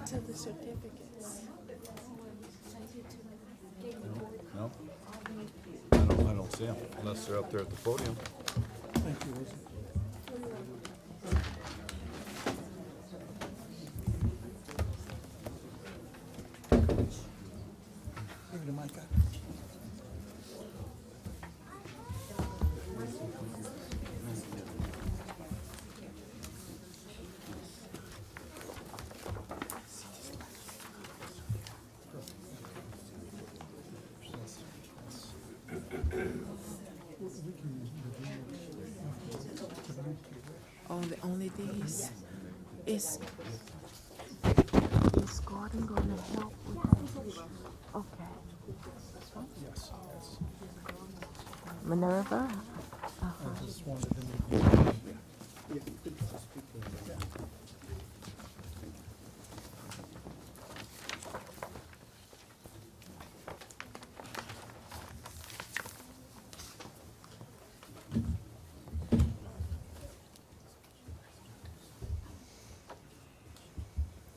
To the certificates. No? I don't see them unless they're up there at the podium. Thank you, Rosie. Give me the mic. Only these. Is Gordon going to help with that? Okay. Yes, yes. Minerva? I just wanted to make.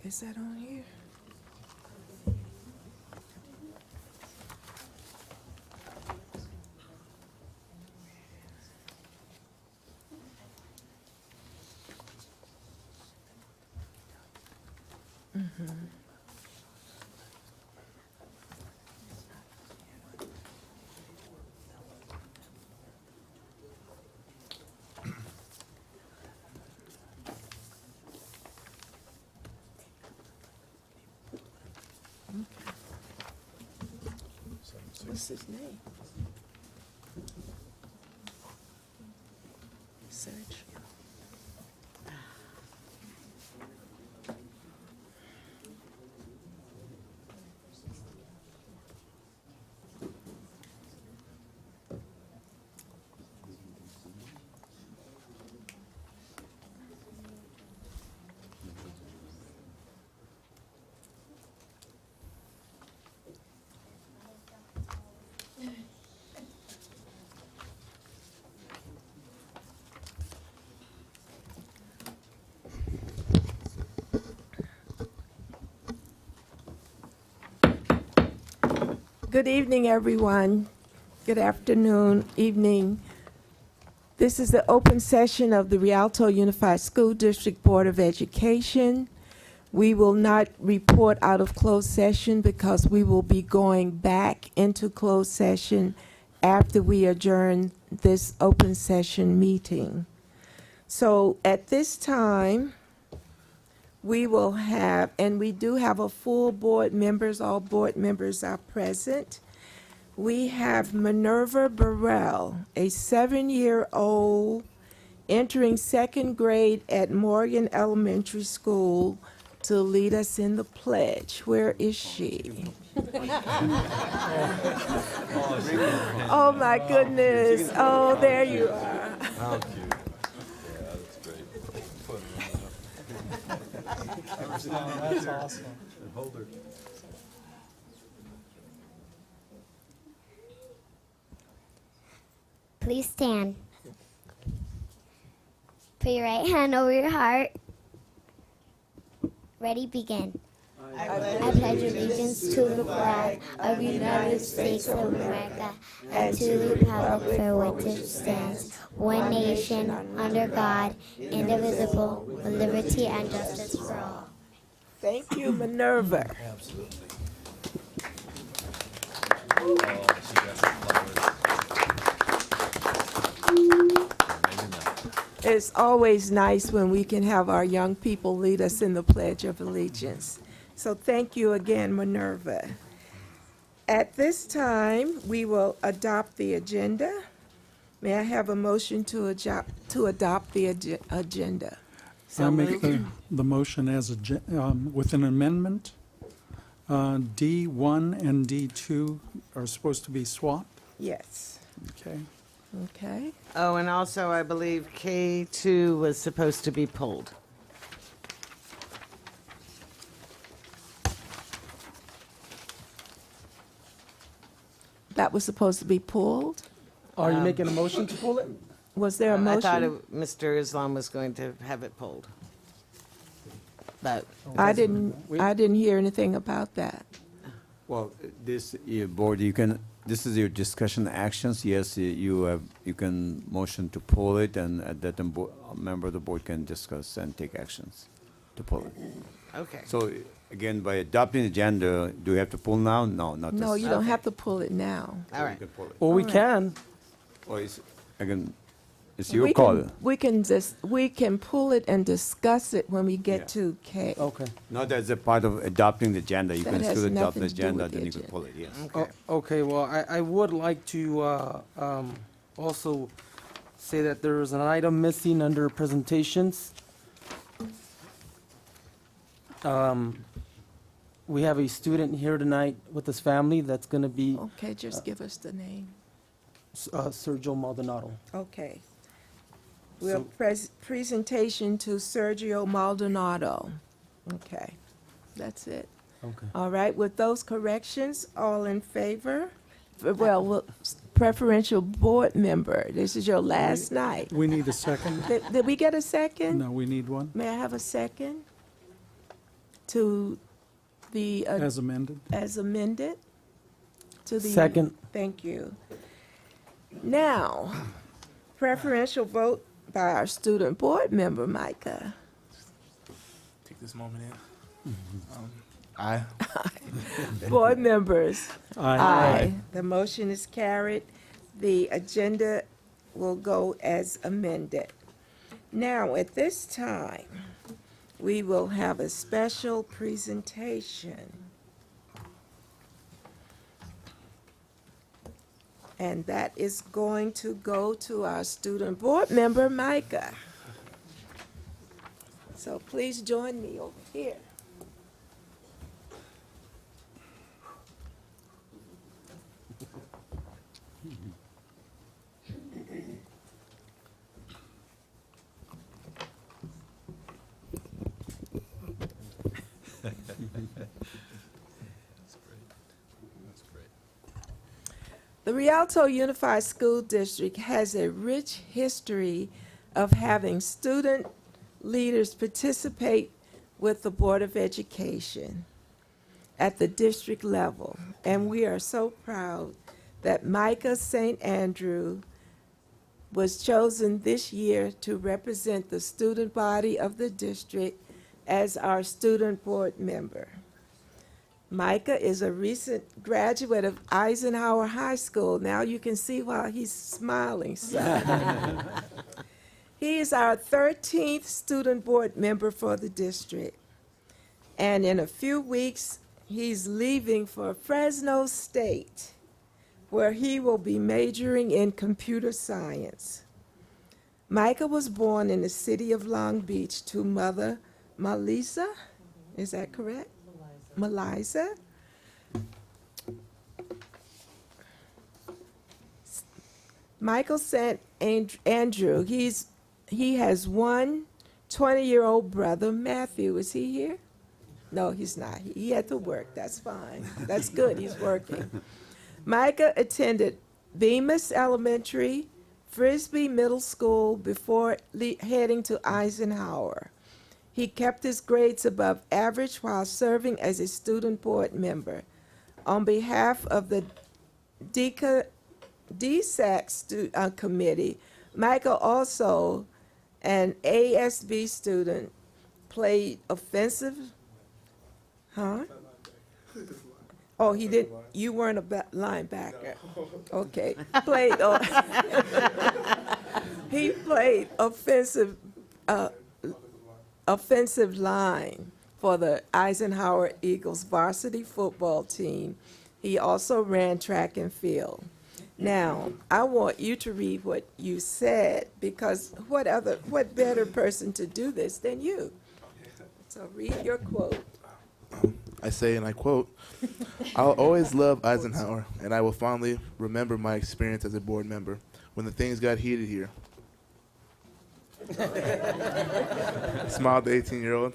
Is that on here? What's his name? Search. Good evening, everyone. Good afternoon, evening. This is the open session of the Rialto Unified School District Board of Education. We will not report out of closed session because we will be going back into closed session after we adjourn this open session meeting. So at this time, we will have, and we do have a full board members, all board members are present. We have Minerva Burrell, a 7-year-old entering second grade at Morgan Elementary School, to lead us in the pledge. Where is she? Oh my goodness. Oh, there you are. How cute. Yeah, that's great. That's awesome. Hold her. Please stand. Put your right hand over your heart. Ready, begin. I pledge allegiance to the flag of the United States of America and to the republic for which it stands, one nation, under God, indivisible, with liberty and justice for all. Thank you, Minerva. Absolutely. Oh, she got some flowers. Maybe not. It's always nice when we can have our young people lead us in the Pledge of Allegiance. So thank you again, Minerva. At this time, we will adopt the agenda. May I have a motion to adopt the agenda? I make the motion as with an amendment. D1 and D2 are supposed to be swapped. Yes. Okay. Okay. Oh, and also I believe K2 was supposed to be pulled. That was supposed to be pulled? Are you making a motion to pull it? Was there a I thought motion? Mr. Islam was going to have it pulled. But I didn't hear anything about that. Well, this, board, this is your discussion actions. Yes, you can motion to pull it, and at that time, a member of the board can discuss and take actions to pull it. okay. So, again, by adopting the agenda, do we have to pull now? No, not this. No, you don't Okay. have to pull it now. All right. You can pull it. Well, we All right. can. Or it's your call. We can pull it and discuss it when we get Yeah. to K. Okay. Not as a part of adopting the agenda. You That can has still adopt nothing the to do agenda, with the then you can agenda. pull it, yes. Okay. Okay, well, I would like to also say that there is an item missing under presentations. We have a student here tonight with his family that's going to be Okay, just give us the name. Sergio Maldonado. Okay. We'll presentation to Sergio Maldonado. Okay, that's it. Okay. All right, with those corrections, all in favor? Well, preferential board member, this is your last night. We need a second. Did we get a second? No, we need one May I have a second? To the, as amended. as amended? To the. Second. Thank you. Now, preferential vote by our student board member, Micah. Take this moment in. Aye. Board members? Aye. The motion is carried. The agenda will go as amended. Now, at this time, we will have a special presentation. And that is going to go to our student board member, Micah. So please join me over here. That's great. That's great. The Rialto Unified School District has a rich history of having student leaders participate with the Board of Education at the district level. And we are so proud that Micah St. Andrew was chosen this year to represent the student body of the district as our student board member. Micah is a recent graduate of Eisenhower High School. Now you can see why he's smiling, son. He is our 13th student board member for the district. And in a few weeks, he's leaving for Fresno State, where he will be majoring in computer science. Micah was born in the city of Long Beach to mother Melissa, is that correct? Melissa. Michael St. Andrew, he has one 20-year-old brother, Matthew. Is he here? No, he's not. He had to work. That's fine. That's good. He's working. Micah attended Bemis Elementary, Frisbee Middle School before heading to Eisenhower. He kept his grades above average while serving as a student board member. On behalf of the DSAC committee, Michael, also an ASB student, played offensive, huh? Oh, he did, you weren't a linebacker. Okay, he played offensive line for the Eisenhower Eagles varsity football team. He also ran track and field. Now, I want you to read what you said, because what better person to do this than you? So read your quote. I say, and I quote, "I'll always love Eisenhower, and I will fondly remember my experience as a board member when the things got heated here." Smiled the 18-year-old.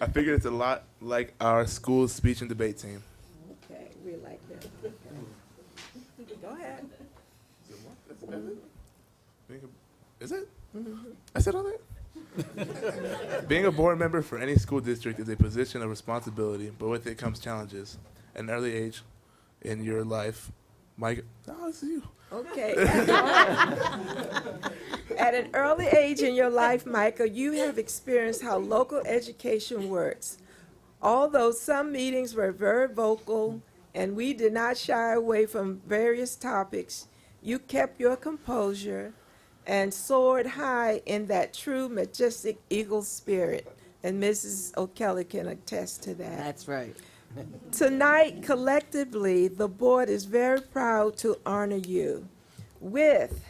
I figured it's a lot like our school's speech and debate team. Okay, we like that. Okay. Go ahead. Is it? I said all that? Being a board member for any school district is a position of responsibility, but with it comes challenges. At an early age in your life, Mike, oh, this is you. Okay. At an early age in your life, Michael, you have experienced how local education works. Although some meetings were very vocal and we did not shy away from various topics, you kept your composure and soared high in that true majestic eagle spirit. And Mrs. O'Kelly can attest to that. That's right. Tonight, collectively, the board is very proud to honor you with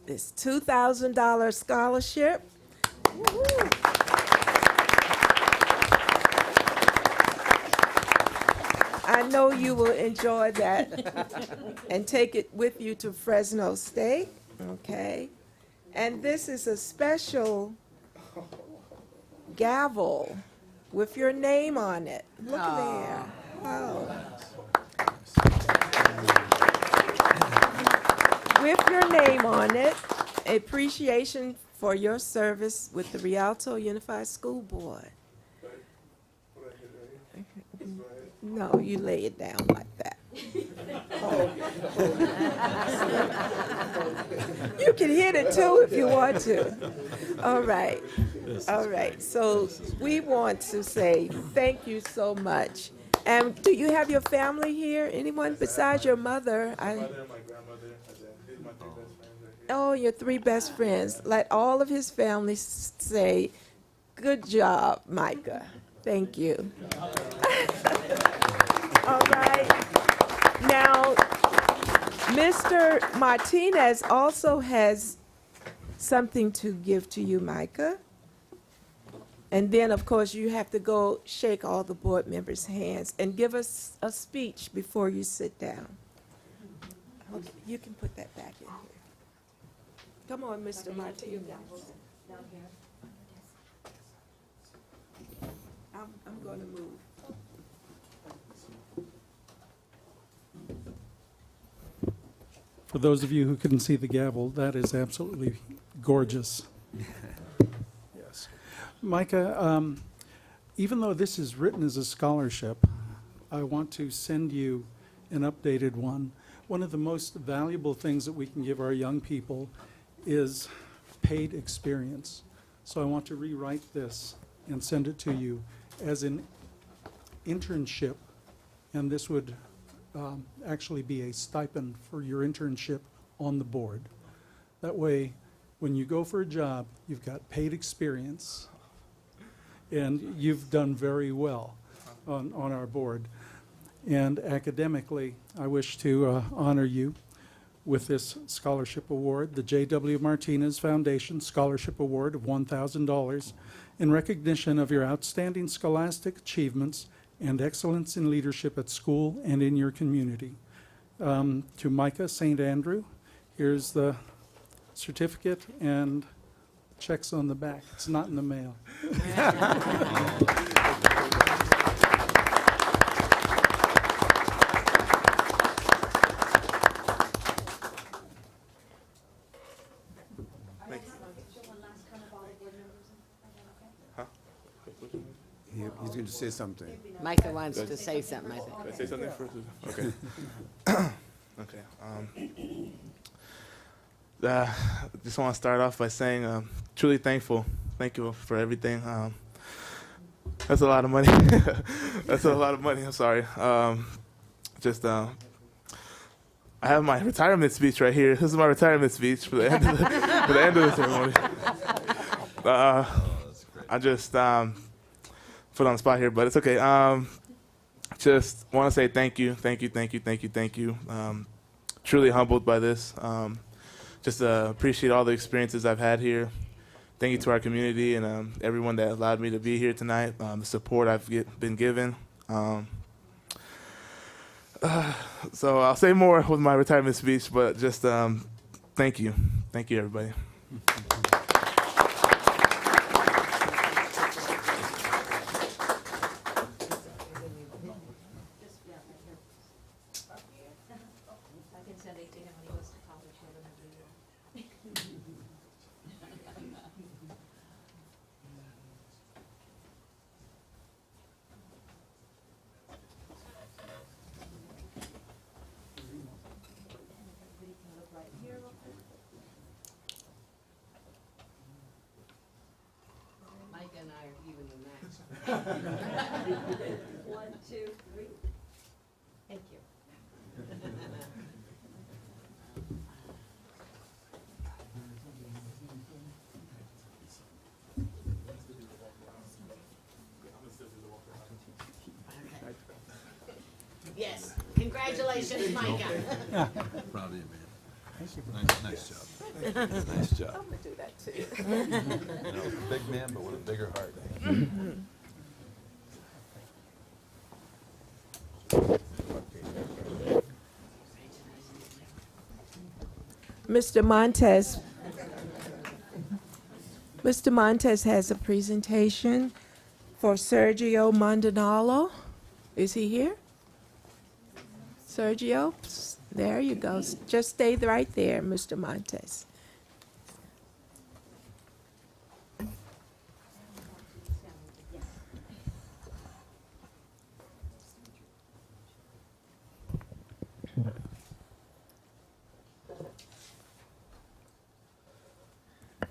this $2,000 scholarship. I know you will enjoy that and take it with you to Fresno State, okay? And this is a special gavel with your name on it. Look there. Oh. With your name on it, appreciation for your service with the Rialto Unified School Board. No, you lay it down like that. You can hit it too if you want to. All right. All right. So we want to say thank you so much. And do you have your family here? Anyone besides your mother? My mother and my grandmother, and then these are my 3 best friends right here. Oh, your 3 best friends. Let all of his family say, good job, Micah. Thank you. All right. Now, Mr. Martinez also has something to give to you, Micah. And then, of course, you have to go shake all the board members' hands and give us a speech before you sit down. Okay, you can put that back in here. Come on, Mr. Martinez. I'm going to move. For those of you who couldn't see the gavel, that is absolutely gorgeous. Yes. Micah, even though this is written as a scholarship, I want to send you an updated one. One of the most valuable things that we can give our young people is paid experience. So I want to rewrite this and send it to you as an internship, and this would actually be a stipend for your internship on the board. That way, when you go for a job, you've got paid experience, and you've done very well on our board. And academically, I wish to honor you with this scholarship award, the J.W. Martinez Foundation Scholarship Award of $1,000 in recognition of your outstanding scholastic achievements and excellence in leadership at school and in your community. To Micah St. Andrew, here's the certificate and checks on the back. It's not in the mail. He's going to say something. Micah wants to say something, I think. Can I say something first? Okay. Okay. Just want to start off by saying truly thankful. Thank you for everything. That's a lot of money. That's a lot of money. I'm sorry. I have my retirement speech right here. This is my retirement speech for the end of for the end of the ceremony. I just put on the spot here, but it's okay. Just want to say thank you. Truly humbled by this. Just appreciate all the experiences I've had here. Thank you to our community and everyone that allowed me to be here tonight. The support I've been given. So I'll say more with my retirement speech, but just thank you. Thank you, everybody. Micah and I are even in that. 1, 2, 3. Thank you. Yes, congratulations, Micah. Proud of you, man. Nice job. Nice job. I'm gonna do that too. You know, a big man, but with a bigger heart. Mr. Montes has a presentation for Sergio Maldonado. Is he here? Sergio, there you go. Just stay right there, Mr. Montes.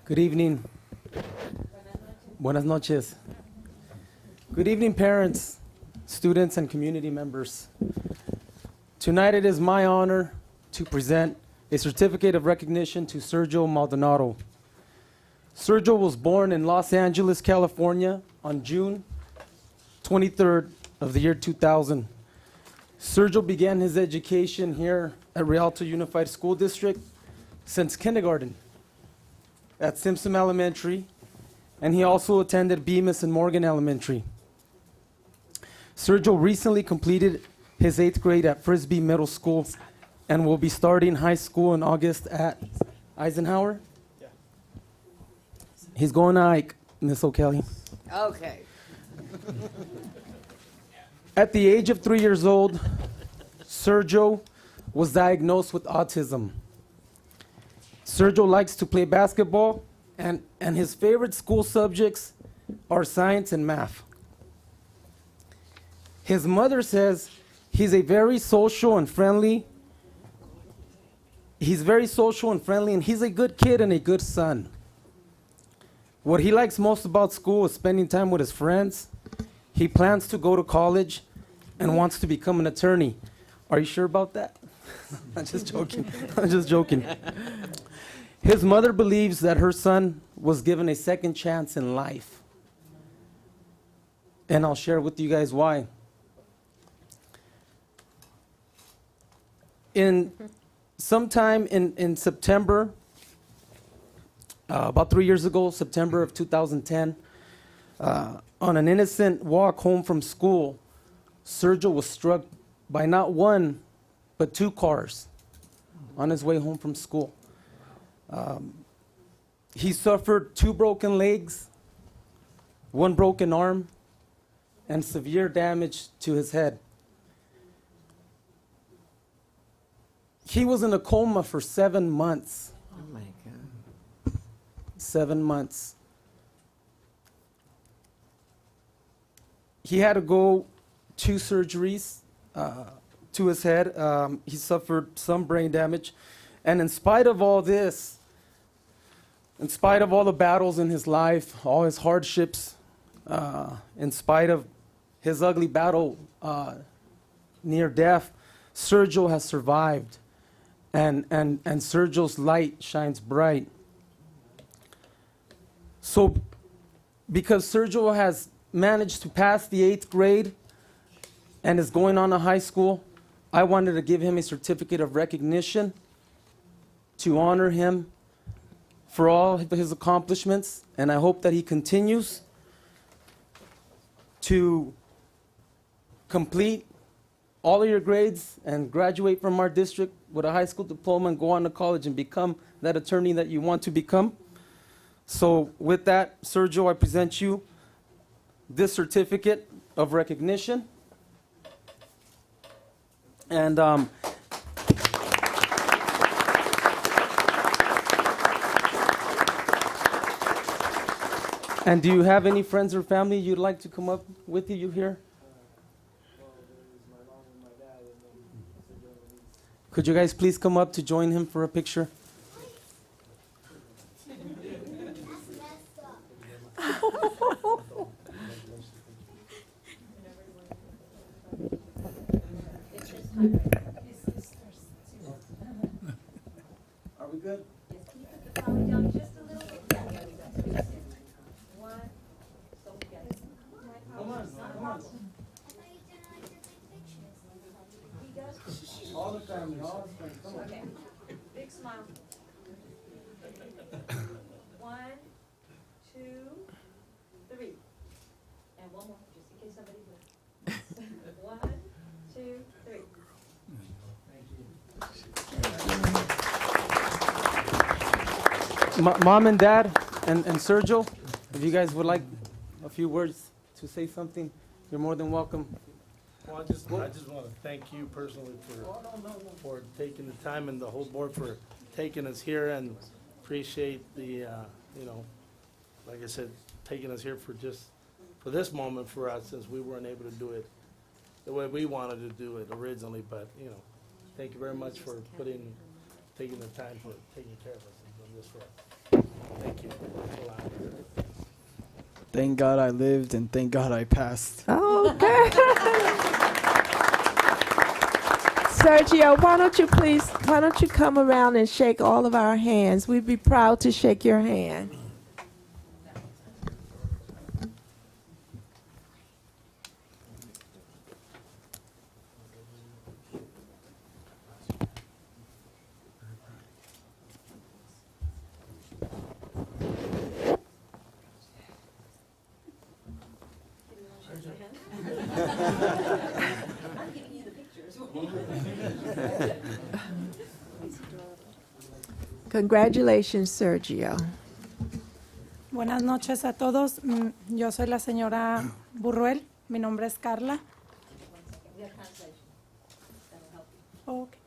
Good evening. Buenas noches. Good evening, parents, students, and community members. Tonight it is my honor to present a certificate of recognition to Sergio Maldonado. Sergio was born in Los Angeles, California on June 23rd of the year 2000. Sergio began his education here at Rialto Unified School District since kindergarten at Simpson Elementary, and he also attended Bemis and Morgan Elementary. Sergio recently completed his 8th grade at Frisbee Middle School and will be starting high school in August at Eisenhower. Yeah. He's going to Ike, Miss O'Kelly. Okay. At the age of 3 years old, Sergio was diagnosed with autism. Sergio likes to play basketball, and his favorite school subjects are science and math. His mother says he's very social and friendly, and he's a good kid and a good son. What he likes most about school is spending time with his friends. He plans to go to college and wants to become an attorney. Are you sure about that? I'm just joking. His mother believes that her son was given a second chance in life. And I'll share with you guys why. Sometime in September, about 3 years ago, September of 2010, on an innocent walk home from school, Sergio was struck by not one, but 2 cars on his way home from school. He suffered 2 broken legs, 1 broken arm, and severe damage to his head. He was in a coma for 7 months. Oh my God. 7 months. he had to go 2 surgeries to his head. He suffered some brain damage. And in spite of all this, in spite of all the battles in his life, all his hardships, in spite of his ugly battle near death, Sergio has survived. And Sergio's light shines bright. So, because Sergio has managed to pass the 8th grade and is going on to high school, I wanted to give him a certificate of recognition to honor him for all of his accomplishments, and I hope that he continues to complete all of your grades and graduate from our district with a high school diploma and go on to college and become that attorney that you want to become. So with that, Sergio, I present you this certificate of recognition. And do you have any friends or family you'd like to come up with you here? Could you guys please come up to join him for a picture? Are we good? Probably down just a little bit. Yeah. One. So get it. Come on, come on. He does. All the family, all the family, come on. Okay. Big smile. 1, 2, 3. And one more, just in case somebody does. 1, 2, 3. Mom and Dad and Sergio, if you guys would like a few words to say something, you're more than welcome. Well, I just want to thank you personally for taking the time and the whole board for taking us here, and appreciate the, like I said, taking us here for this moment for us, since we weren't able to do it the way we wanted to do it originally, but, thank you very much for taking the time for taking care of us and doing this for us. Thank you. Thank God I lived and thank God I passed. Okay. Sergio, why don't you come around and shake all of our hands? We'd be proud to shake your hand. Congratulations, Sergio. Buenas noches a todos. Yo soy la señora Burruel. Mi nombre es Carla. Okay.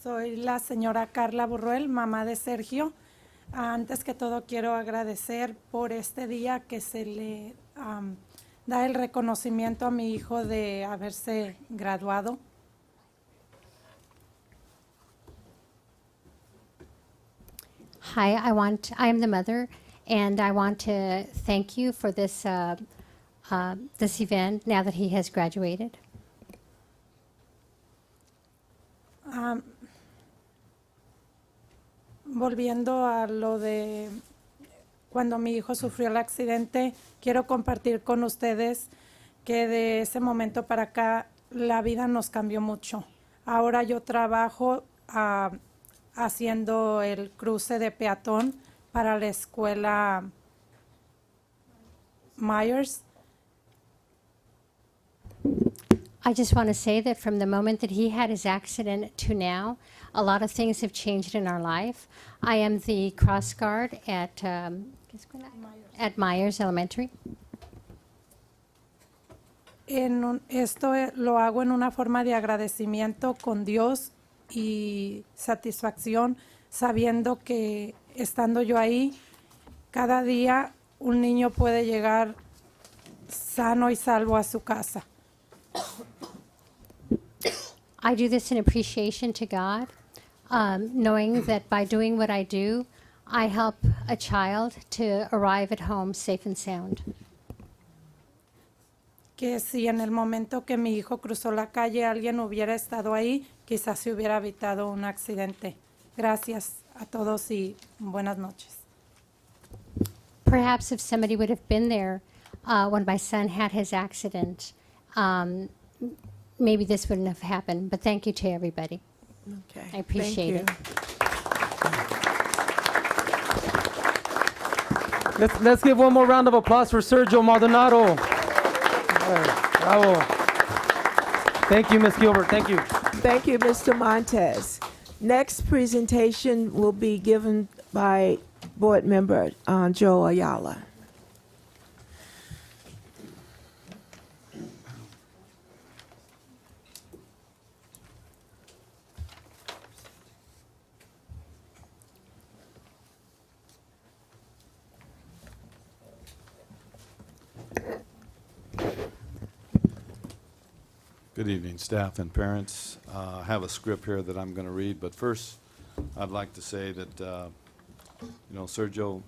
Soy la señora Carla Burruel, mamá de Sergio. Antes que todo quiero agradecer por este día que se le da el reconocimiento a mi hijo de haberse graduado. Hi, I'm the mother, and I want to thank you for this this event now that he has graduated. Volviendo a lo de cuando mi hijo sufrió el accidente, quiero compartir con ustedes que de ese momento para acá la vida nos cambió mucho. Ahora yo trabajo haciendo el cruce de peatón para la escuela Myers. I just want to say that from the moment that he had his accident to now, a lot of things have changed in our life. I am the cross guard at Myers Elementary. Esto lo hago en una forma de agradecimiento con Dios y satisfacción, sabiendo que estando yo ahí, cada día un niño puede llegar sano y salvo a su casa. I do this in appreciation to God, knowing that by doing what I do, I help a child to arrive at home safe and sound. Que si en el momento que mi hijo cruzó la calle alguien hubiera estado ahí, quizás se hubiera evitado un accidente. Gracias a todos y buenas noches. Perhaps if somebody would have been there when my son had his accident, maybe this wouldn't have happened. But thank you to everybody. Okay. I appreciate it. Let's give one more round of applause for Sergio Maldonado. Bravo. Thank you, Ms. Gilbert. Thank you. Thank you, Mr. Montez. Next presentation will be given by Board Member Joe Ayala. Good evening, staff and parents. I have a script here that I'm going to read, but first, I'd like to say that, Sergio,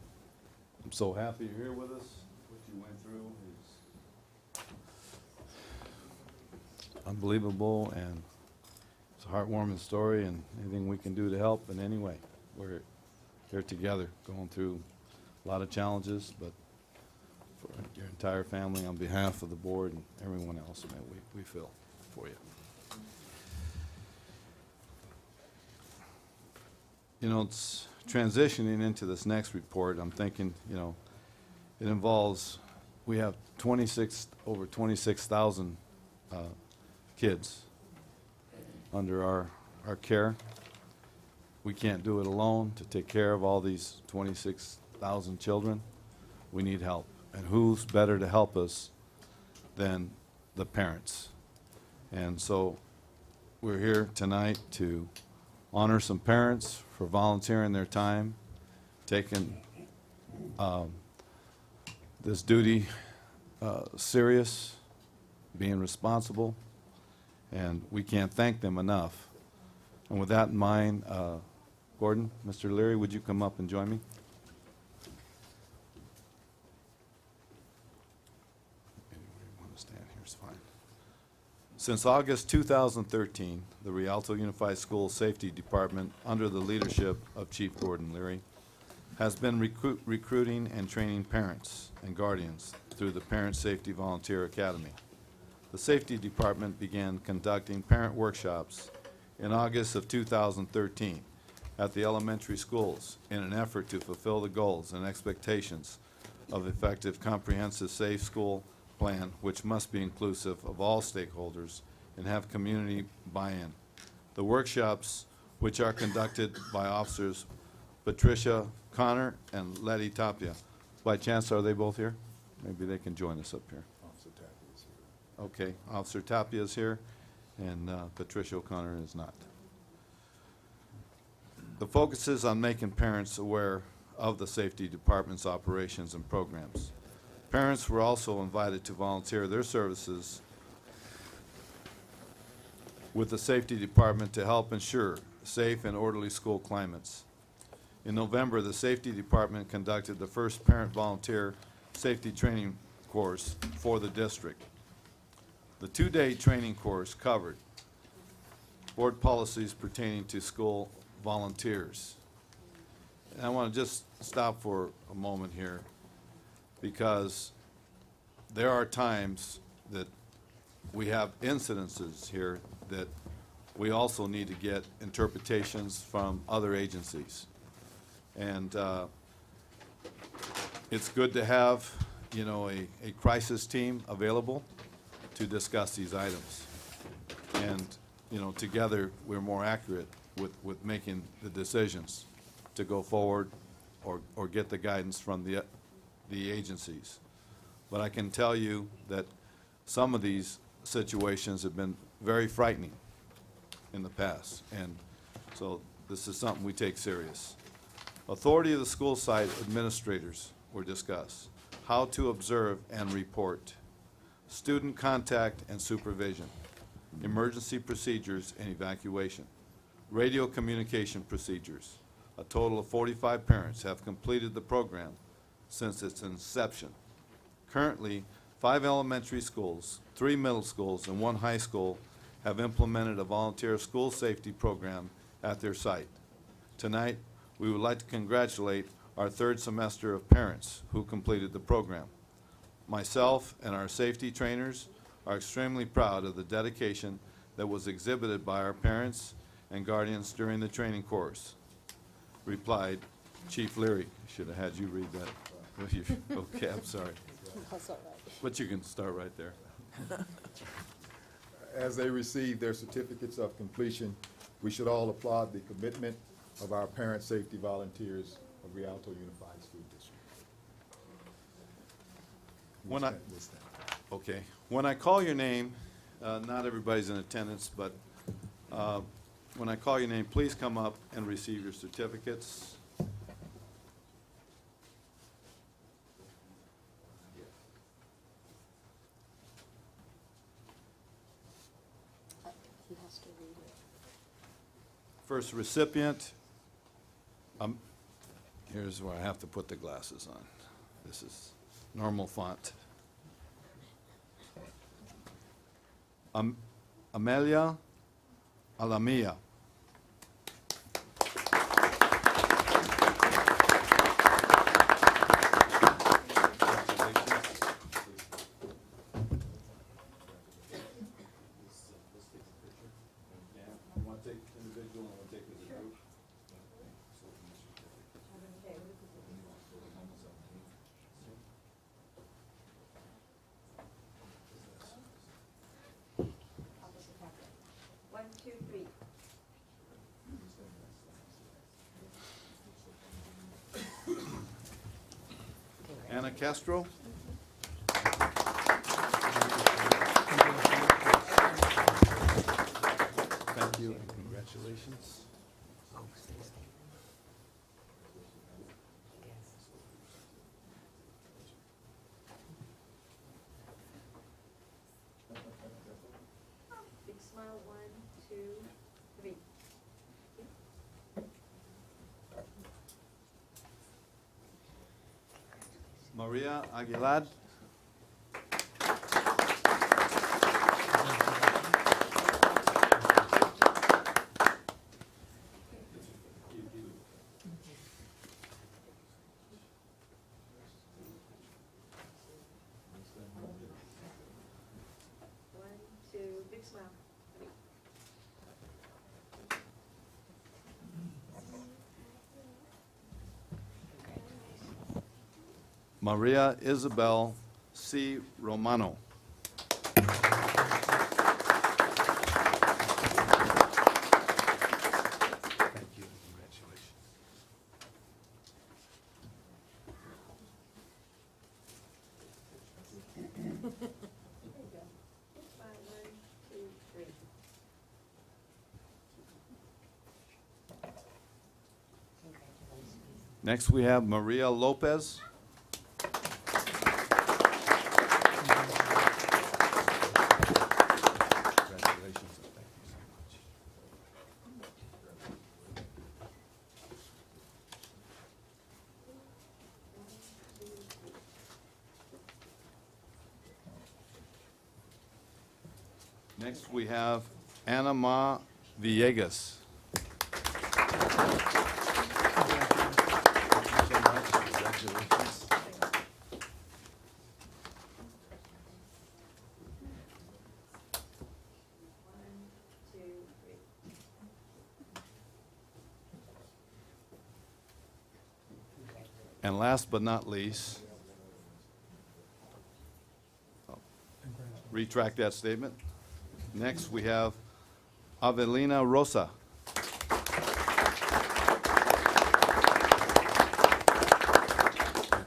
I'm so happy you're here with us. What you went through is unbelievable, and it's a heartwarming story, and anything we can do to help in any way. We're here together, going through a lot of challenges, but for your entire family, on behalf of the board and everyone else, man, we feel for you. It's transitioning into this next report. I'm thinking, it involves, we have over 26,000 kids under our care. We can't do it alone to take care of all these 26,000 children. We need help. And who's better to help us than the parents? And so we're here tonight to honor some parents for volunteering their time, taking this duty serious, being responsible, and we can't thank them enough. And with that in mind, Gordon, Mr. Leary, would you come up and join me? Anywhere you want to stand here is fine. Since August 2013, the Rialto Unified School Safety Department, under the leadership of Chief Gordon Leary, has been recruiting and training parents and guardians through the Parent Safety Volunteer Academy. The Safety Department began conducting parent workshops in August of 2013 at the elementary schools in an effort to fulfill the goals and expectations of effective, comprehensive, safe school plan, which must be inclusive of all stakeholders and have community buy-in. The workshops, which are conducted by officers Patricia Connor and Letty Tapia. By chance, are they both here? Maybe they can join us up here. Officer Tapia is here. Okay, Officer Tapia is here, and Patricia O'Connor is not. The focus is on making parents aware of the Safety Department's operations and programs. Parents were also invited to volunteer their services with the Safety Department to help ensure safe and orderly school climates. In November, the Safety Department conducted the first parent volunteer safety training course for the district. The two-day training course covered board policies pertaining to school volunteers. And I want to just stop for a moment here, because there are times that we have incidences here that we also need to get interpretations from other agencies. And it's good to have, a crisis team available to discuss these items. And, together we're more accurate with making the decisions to go forward or get the guidance from the agencies. But I can tell you that some of these situations have been very frightening in the past, and so this is something we take serious. Authority of the school site administrators were discussed. How to observe and report. Student contact and supervision. Emergency procedures and evacuation. Radio communication procedures. A total of 45 parents have completed the program since its inception. Currently, 5 elementary schools, 3 middle schools, and 1 high school have implemented a volunteer school safety program at their site. Tonight, we would like to congratulate our 3rd semester of parents who completed the program. Myself and our safety trainers are extremely proud of the dedication that was exhibited by our parents and guardians during the training course. Replied Chief Leary. Should have had you read that. Okay, I'm sorry. But you can start right there. As they receive their certificates of completion, we should all applaud the commitment of our parent safety volunteers of Rialto Unified School District. Okay. When I call your name, not everybody's in attendance, but when I call your name, please come up and receive your certificates. First recipient, here's where I have to put the glasses on. This is normal font. Amelia Alamia. One, two, three. Anna Castro. Thank you and congratulations. Big smile, one, two, three. Maria Aguilar. One, two, big smile, three. Maria Isabel C. Romano. Thank you. Congratulations. Smile, one, two, three. Next, we have Maria Lopez. Congratulations and thank you so much. Next, we have Ana Ma Villegas. Congratulations. One, two, three. And last but not least, retract that statement. Next, we have Avelina Rosa.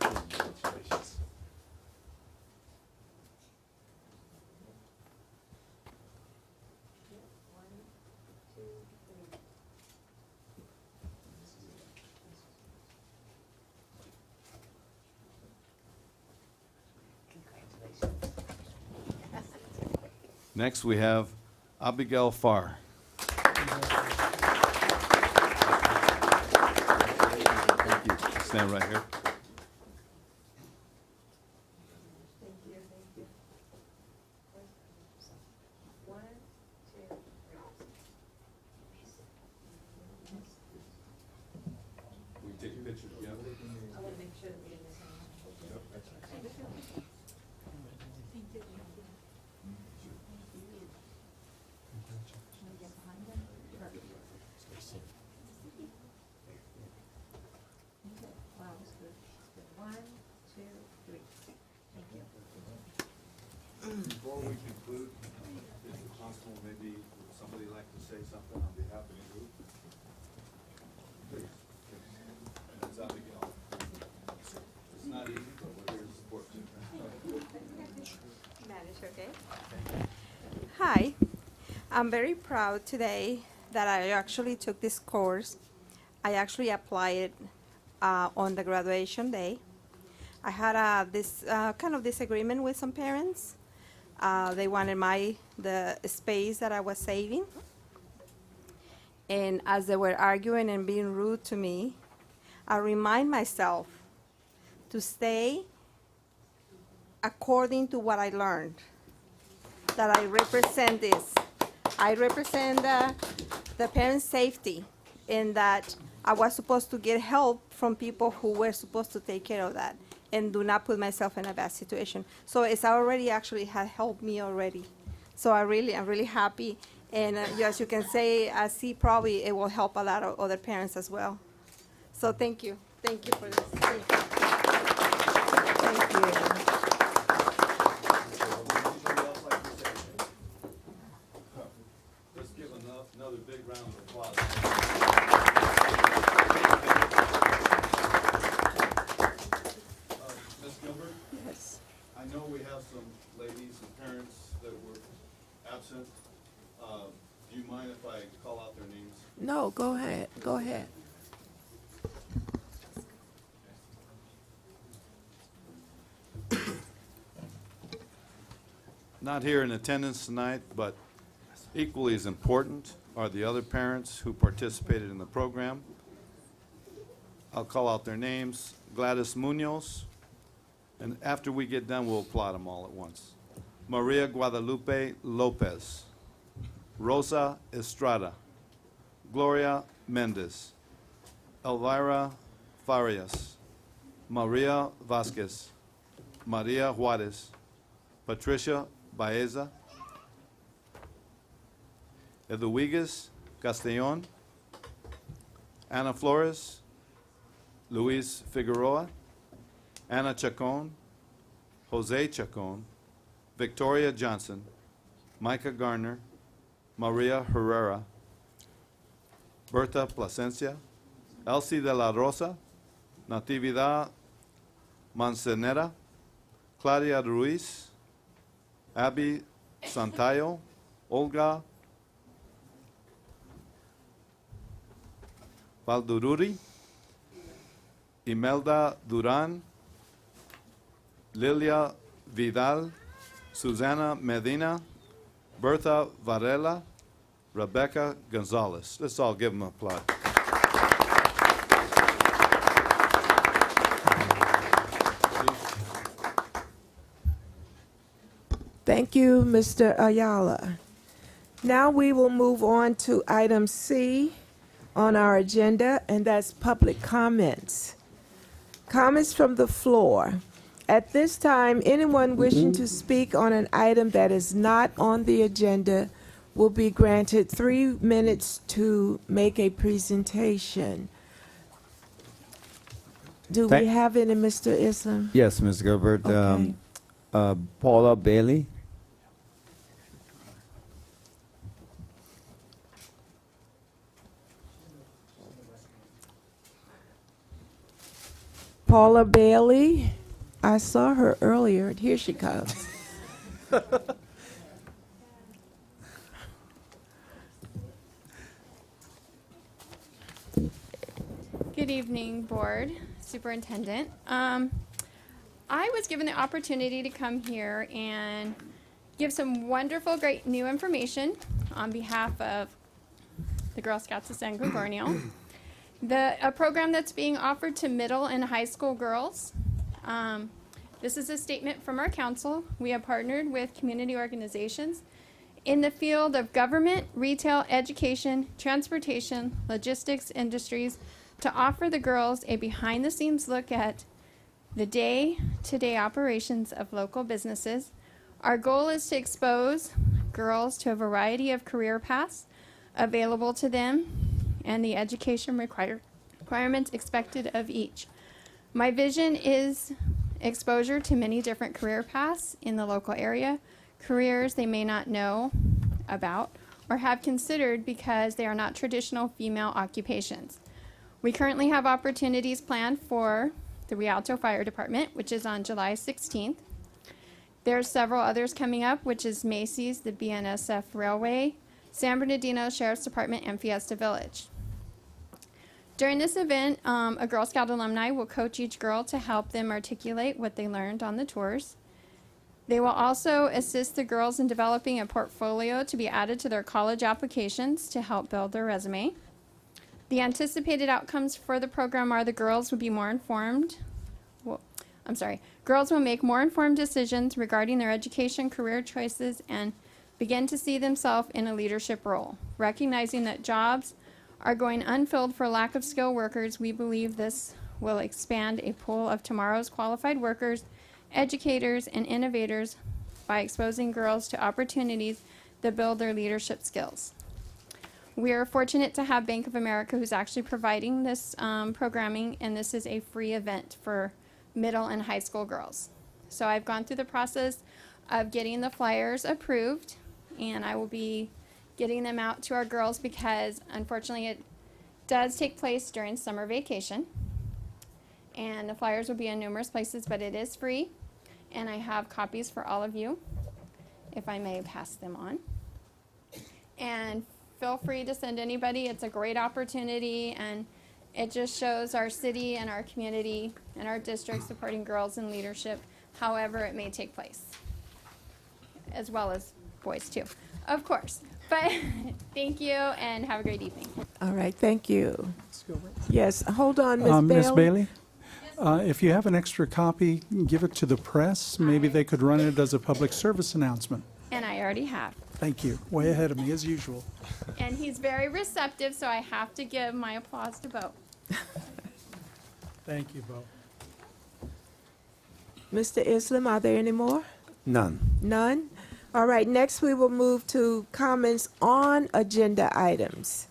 Congratulations. Next, we have Abigail Farr. Stand right here. We take a picture together. I want to make sure that we didn't miss anyone. Wow, that's good. One, two, three. Thank you. Before we conclude, Mr. Constable, maybe would somebody like to say something on behalf of the group? Please. Ms. Abigail. It's not easy, but we're here to support you. Manage, okay? Hi, I'm very proud today that I actually took this course. I actually applied on the graduation day. I had this kind of disagreement with some parents. They wanted the space that I was saving. And as they were arguing and being rude to me, I remind myself to stay according to what I learned, that I represent this. I represent the parents' safety, and that I was supposed to get help from people who were supposed to take care of that, and do not put myself in a bad situation. So it's already actually had helped me already. So I'm really happy, and as you can say, I see probably it will help a lot of other parents as well. So thank you for this. Thank you. Thank you. Let's give another big round of applause. Ms. Gilbert? Yes. I know we have some ladies and parents that were absent. Do you mind if I call out their names? No, go ahead. Go ahead. Not here in attendance tonight, but equally as important are the other parents who participated in the program. I'll call out their names. Gladys Munoz, and after we get done, we'll applaud them all at once. Maria Guadalupe Lopez, Rosa Estrada, Gloria Mendez, Elvira Farias, Maria Vasquez, Maria Juarez, Patricia Baeza, Eduigues Castellon, Ana Flores, Luis Figueroa, Ana Chacon, Jose Chacon, Victoria Johnson, Micah Garner, Maria Herrera, Berta Plasencia, Elsie de la Rosa, Natividad Mancenera, Claudia Ruiz, Abby Santayo, Olga Valdururi, Imelda Duran, Lilia Vidal, Susana Medina, Bertha Varela, Rebecca Gonzalez. Let's all give them an applause. Thank you, Mr. Ayala. Now we will move on to item C on our agenda, and that's public comments. Comments from the floor. At this time, anyone wishing to speak on an item that is not on the agenda will be granted 3 minutes to make a presentation. Do we have any, Mr. Islam? Yes, Ms. Gilbert. Okay. Paula Bailey. Paula Bailey. I saw her earlier. Here she comes. Good evening, Board, Superintendent. I was given the opportunity to come here and give some wonderful, great new information on behalf of the Girl Scouts of San Gregorio. A program that's being offered to middle and high school girls. This is a statement from our council. We have partnered with community organizations in the field of government, retail, education, transportation, logistics, industries to offer the girls a behind-the-scenes look at the day-to-day operations of local businesses. Our goal is to expose girls to a variety of career paths available to them and the education requirements expected of each. My vision is exposure to many different career paths in the local area, careers they may not know about or have considered because they are not traditional female occupations. We currently have opportunities planned for the Rialto Fire Department, which is on July 16th. There are several others coming up, which is Macy's, the BNSF Railway, San Bernardino Sheriff's Department, and Fiesta Village. During this event, a Girl Scout alumni will coach each girl to help them articulate what they learned on the tours. They will also assist the girls in developing a portfolio to be added to their college applications to help build their resume. The anticipated outcomes for the program are the girls will be more informed. Girls will make more informed decisions regarding their education, career choices, and begin to see themselves in a leadership role. Recognizing that jobs are going unfilled for lack of skilled workers, we believe this will expand a pool of tomorrow's qualified workers, educators, and innovators by exposing girls to opportunities that build their leadership skills. We are fortunate to have Bank of America who's actually providing this programming, and this is a free event for middle and high school girls. So I've gone through the process of getting the flyers approved, and I will be getting them out to our girls because unfortunately it does take place during summer vacation. And the flyers will be in numerous places, but it is free. And I have copies for all of you, if I may pass them on. And feel free to send anybody. It's a great opportunity, and it just shows our city and our community and our district supporting girls in leadership, however it may take place, as well as boys too, of course. But thank you, and have a great evening. All right, thank you. Yes, hold on, Ms. Bailey. Ms. Bailey, if you have an extra copy, give it to the press. Maybe they could run it as a public service announcement. And I already have. Thank you. Way ahead of me, as usual. And he's very receptive, so I have to give my applause to Bo. Thank you, Bo. Mr. Islam, are there any more? None. None? All right, next we will move to comments on agenda items.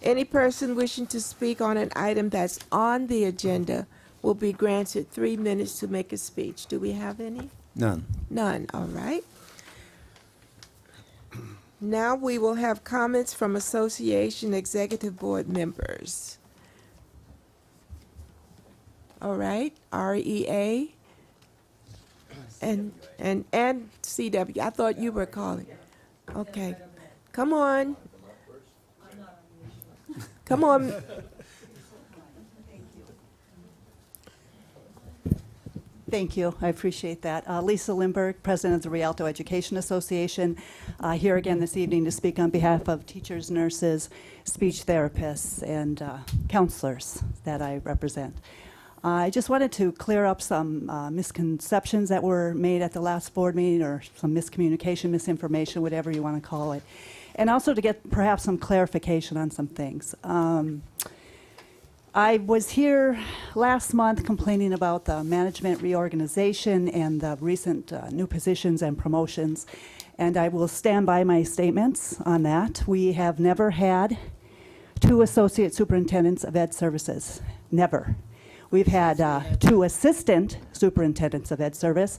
Any person wishing to speak on an item that's on the agenda will be granted 3 minutes to make a speech. Do we have any? None. None, all right. Now we will have comments from association executive board members. All right, REA and CW. I thought you were calling. Okay, come on. Come on. Thank you. I appreciate that. Lisa Lindberg, President of the Rialto Education Association, here again this evening to speak on behalf of teachers, nurses, speech therapists, and counselors that I represent. I just wanted to clear up some misconceptions that were made at the last board meeting, or some miscommunication, misinformation, whatever you want to call it, and also to get perhaps some clarification on some things. I was here last month complaining about the management reorganization and the recent new positions and promotions, and I will stand by my statements on that. We have never had 2 associate superintendents of ed services, never. We've had 2 assistant superintendents of ed services,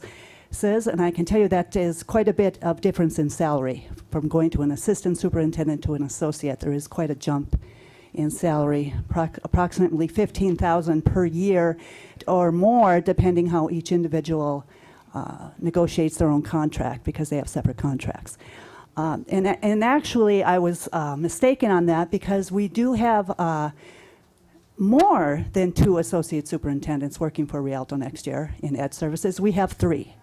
and I can tell you that is quite a bit of difference in salary. From going to an assistant superintendent to an associate, there is quite a jump in salary, approximately $15,000 per year or more, depending how each individual negotiates their own contract, because they have separate contracts. And actually, I was mistaken on that, because we do have more than 2 associate superintendents working for Rialto next year in ed services. We have 3.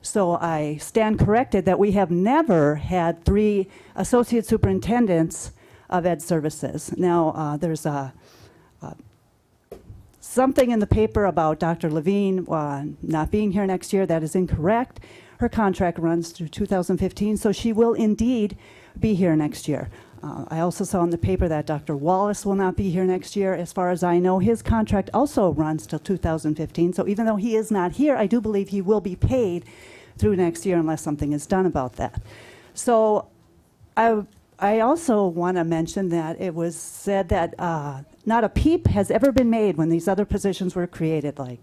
So I stand corrected that we have never had 3 associate superintendents of ed services. Now, there's something in the paper about Dr. Levine not being here next year. That is incorrect. Her contract runs through 2015, so she will indeed be here next year. I also saw in the paper that Dr. Wallace will not be here next year. As far as I know, his contract also runs till 2015. So even though he is not here, I do believe he will be paid through next year unless something is done about that. So I also want to mention that it was said that not a peep has ever been made when these other positions were created, like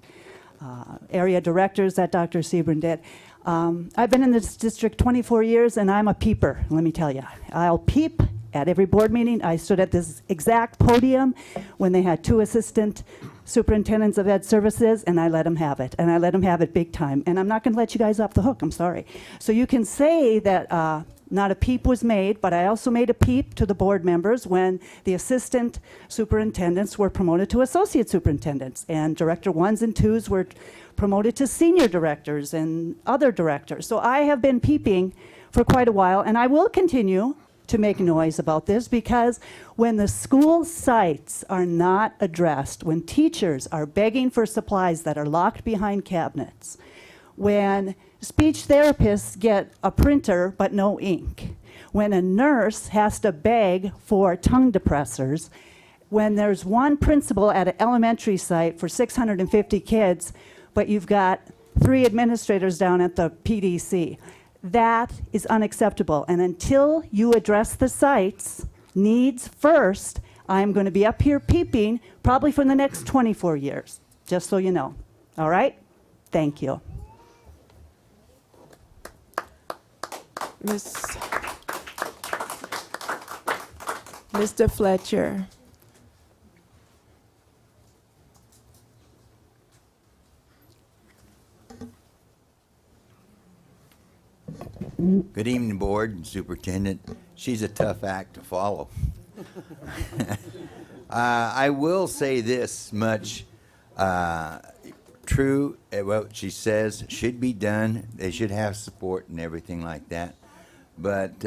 area directors that Dr. Sebring did. I've been in this district 24 years, and I'm a peeper, let me tell you. I'll peep at every board meeting. I stood at this exact podium when they had 2 assistant superintendents of ed services, and I let them have it. And I let them have it big time. And I'm not going to let you guys off the hook. I'm sorry. So you can say that not a peep was made, but I also made a peep to the board members when the assistant superintendents were promoted to associate superintendents, and director 1s and 2s were promoted to senior directors and other directors. So I have been peeping for quite a while, and I will continue to make noise about this, because when the school sites are not addressed, when teachers are begging for supplies that are locked behind cabinets, when speech therapists get a printer but no ink, when a nurse has to beg for tongue depressors, when there's one principal at an elementary site for 650 kids, but you've got 3 administrators down at the PDC. That is unacceptable. And until you address the sites' needs first, I'm going to be up here peeping probably for the next 24 years, just so you know. All right? Thank you. Mr. Fletcher. Good evening, Board and Superintendent. She's a tough act to follow. I will say this much. True, what she says should be done. They should have support and everything like that. But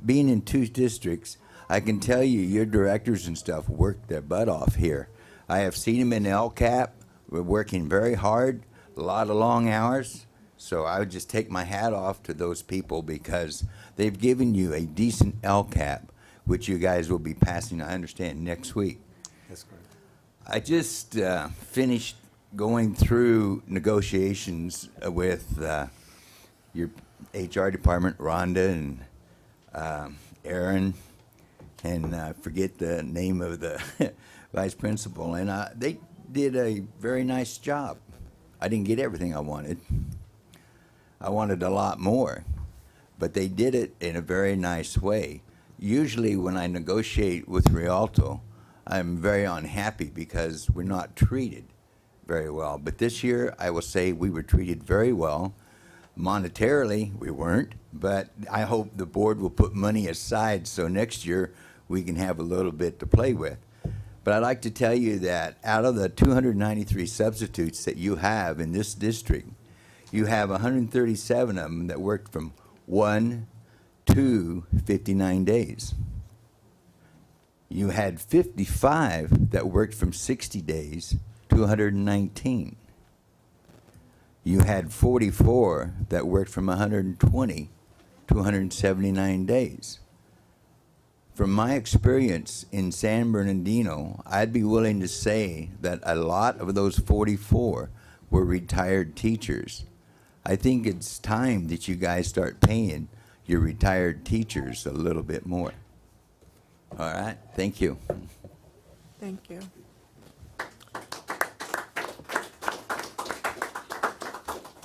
being in 2 districts, I can tell you your directors and stuff work their butt off here. I have seen them in LCAP. We're working very hard, a lot of long hours. So I would just take my hat off to those people, because they've given you a decent LCAP, which you guys will be passing, I understand, next week. That's correct. I just finished going through negotiations with your HR department, Rhonda and Aaron, and I forget the name of the vice principal, and they did a very nice job. I didn't get everything I wanted. I wanted a lot more, but they did it in a very nice way. Usually when I negotiate with Rialto, I'm very unhappy because we're not treated very well. But this year, I will say we were treated very well. Monetarily, we weren't, but I hope the board will put money aside so next year we can have a little bit to play with. But I'd like to tell you that out of the 293 substitutes that you have in this district, you have 137 of them that worked from 1 to 59 days. You had 55 that worked from 60 days to 119. You had 44 that worked from 120 to 179 days. From my experience in San Bernardino, I'd be willing to say that a lot of those 44 were retired teachers. I think it's time that you guys start paying your retired teachers a little bit more. All right, thank you. Thank you.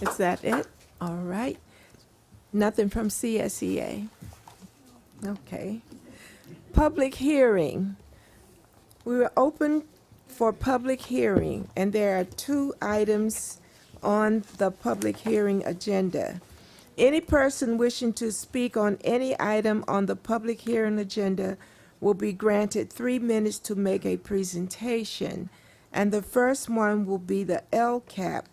Is that it? All right. Nothing from CSEA. Okay. Public hearing. We were open for public hearing, and there are 2 items on the public hearing agenda. Any person wishing to speak on any item on the public hearing agenda will be granted 3 minutes to make a presentation. And the first one will be the LCAP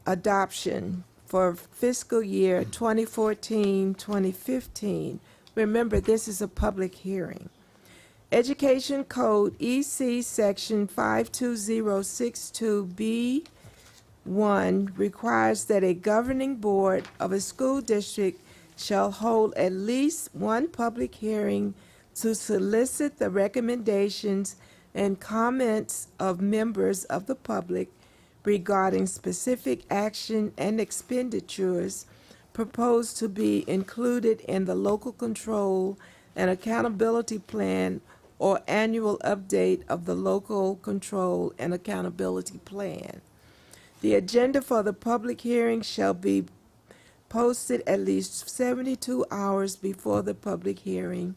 adoption for fiscal year 2014-2015. Remember, this is a public hearing. Education Code EC Section 52062B1 requires that a governing board of a school district shall hold at least one public hearing to solicit the recommendations and comments of members of the public regarding specific action and expenditures proposed to be included in the local control and accountability plan or annual update of the local control and accountability plan. The agenda for the public hearing shall be posted at least 72 hours before the public hearing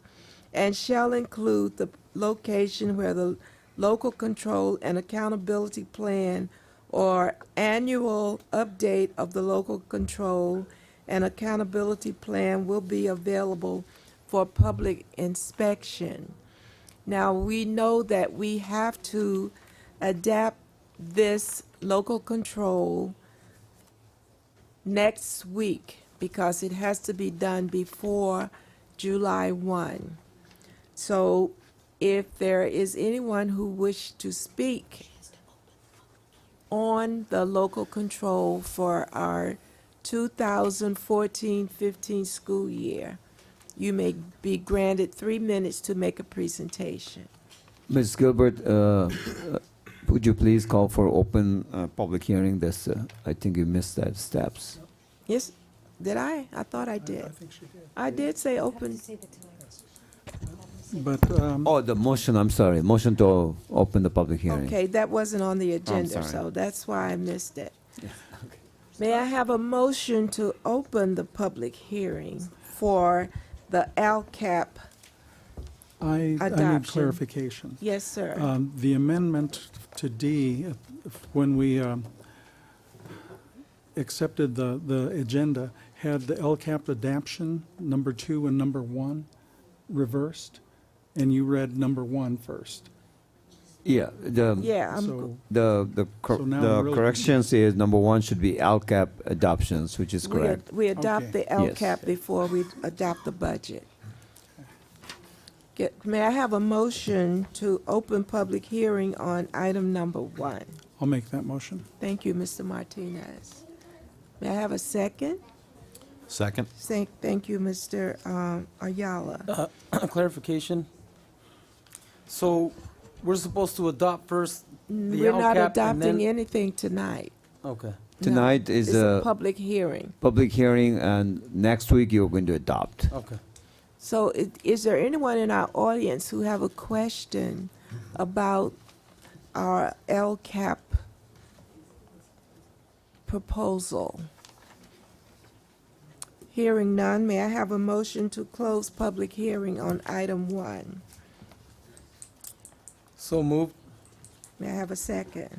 and shall include the location where the local control and accountability plan or annual update of the local control and accountability plan will be available for public inspection. Now, we know that we have to adapt this local control next week because it has to be done before July 1. So if there is anyone who wishes to speak on the local control for our 2014-15 school year, you may be granted 3 minutes to make a presentation. Ms. Gilbert, would you please call for open public hearing? This, I think you missed that steps. Yes, did I? I thought I did. I think she did. I did say open. But, Oh, the motion, I'm sorry, motion to open the public hearing. Okay, that wasn't on the agenda, sorry. so that's why I missed it. May I have a motion to open the public hearing for the LCAP? I need Adoption. clarification. Yes, sir. The amendment to D, when we accepted the agenda, had the LCAP adoption, number 2 and number 1, reversed, and you read number 1 first. Yeah, Yeah, So, the So now I'm really corrections is number 1 should be LCAP adoptions, which is correct. we adopt Okay. the LCAP before we adopt the budget. May I have a motion to open public hearing on item number 1? I'll make that motion. Thank you, Mr. Martinez. May I have a second? Second? Thank you, Mr. Ayala. Clarification. So we're supposed to adopt first the We're not LCAP and adopting then- anything tonight. Okay. Tonight No, is it's a a public hearing. public hearing, and next week you're going to adopt. Okay. So is there anyone in our audience who have a question about our LCAP proposal? Hearing none, may I have a motion to close public hearing on item 1? So moved. May I have a second?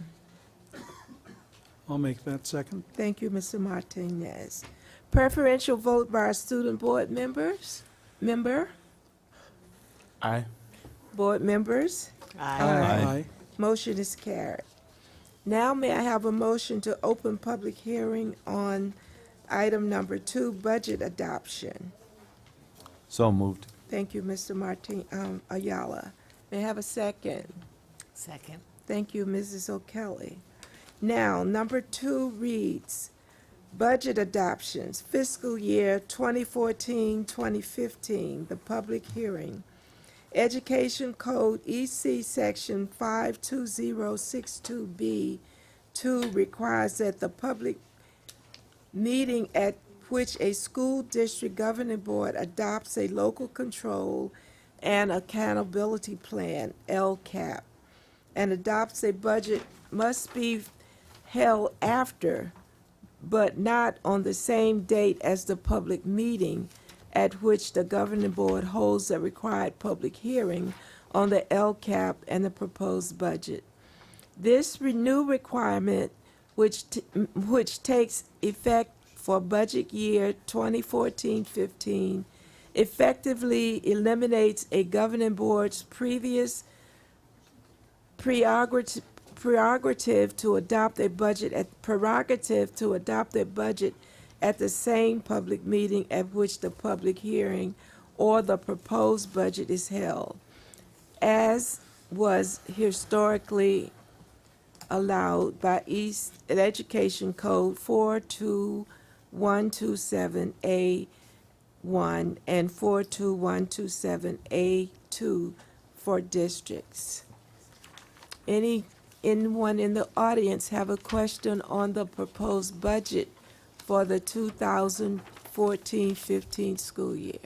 I'll make that second. Thank you, Mr. Martinez. Preferential vote by our student board members? Aye. Board members? Aye. Motion is carried. Now may I have a motion to open public hearing on item number 2, budget adoption? So moved. Thank you, Mr. Ayala. May I have a second? Second. Thank you, Mrs. O'Kelly. Now, number 2 reads, budget adoptions, fiscal year 2014-2015, the public hearing. Education Code EC Section 52062B2 requires that the public meeting at which a school district governing board adopts a local control and accountability plan, LCAP, and adopts a budget must be held after, but not on the same date as the public meeting at which the governing board holds a required public hearing on the LCAP and the proposed budget. This new requirement, which takes effect for budget year 2014-15, effectively eliminates a governing board's previous prerogative to adopt a budget at at the same public meeting at which the public hearing or the proposed budget is held, as was historically allowed by East Education Code 42127A1 and 42127A2 for districts. Anyone in the audience have a question on the proposed budget for the 2014-15 school year?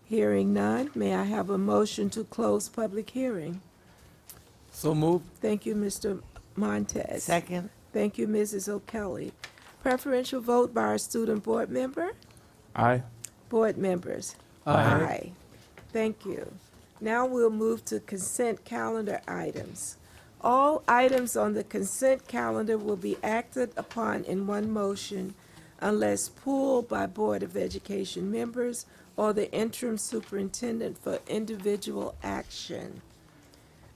Hearing none, may I have a motion to close public hearing? So moved. Thank you, Mr. Montez. Second. Thank you, Mrs. O'Kelly. Preferential vote by our student board member? Aye. Board members? Aye. Thank you. Now we'll move to consent calendar items. All items on the consent calendar will be acted upon in one motion unless pulled by Board of Education members or the interim superintendent for individual action.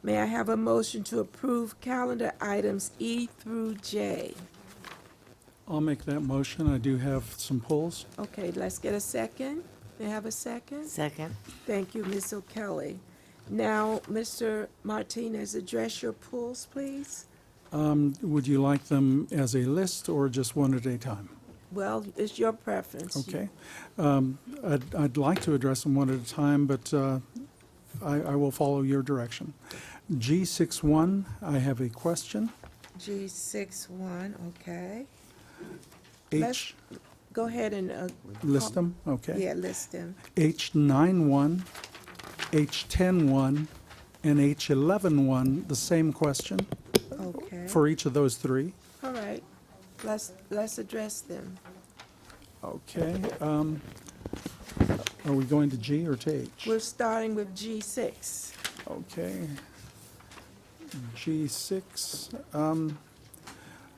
May I have a motion to approve calendar items E through J? I'll make that motion. I do have some polls. Okay, let's get a second. May I have a second? Second. Thank you, Ms. O'Kelly. Now, Mr. Martinez, address your pulls, please. Would you like them as a list or just one at a time? Well, it's your preference. Okay. I'd like to address them one at a time, but I will follow your direction. G61, I have a question. G61, okay. H, Go ahead and. list them? Okay. Yeah, list them. H91, H101, and H111, the same question Okay. for each of those three. All right. Let's address them. Okay. Are we going to G or to H? We're starting with G6. Okay. G6,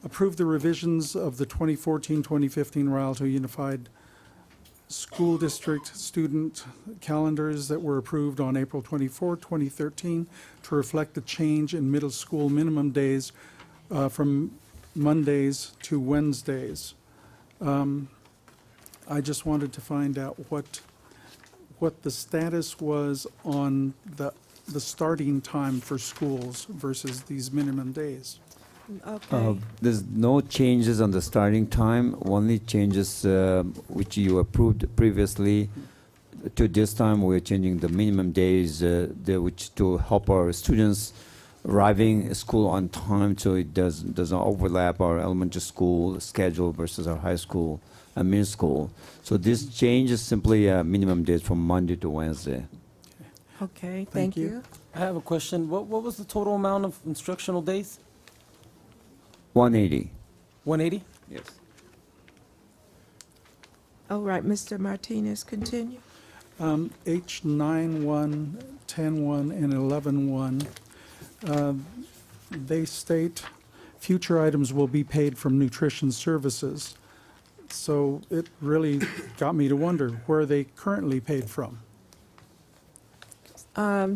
approve the revisions of the 2014-2015 Rialto Unified School District student calendars that were approved on April 24, 2013 to reflect the change in middle school minimum days from Mondays to Wednesdays. I just wanted to find out what the status was on the starting time for schools versus these minimum days. Okay. There's no changes on the starting time, only changes which you approved previously. To this time, we're changing the minimum days, which to help our students arriving at school on time, so it doesn't overlap our elementary school schedule versus our high school and middle school. So this change is simply minimum days from Monday to Wednesday. Okay, thank you. I have a question. What was the total amount of instructional days? 180. 180? Yes. All right, Mr. Martinez, continue. H91, 10.1, and 11.1, they state future items will be paid from nutrition services. So it really got me to wonder where are they currently paid from?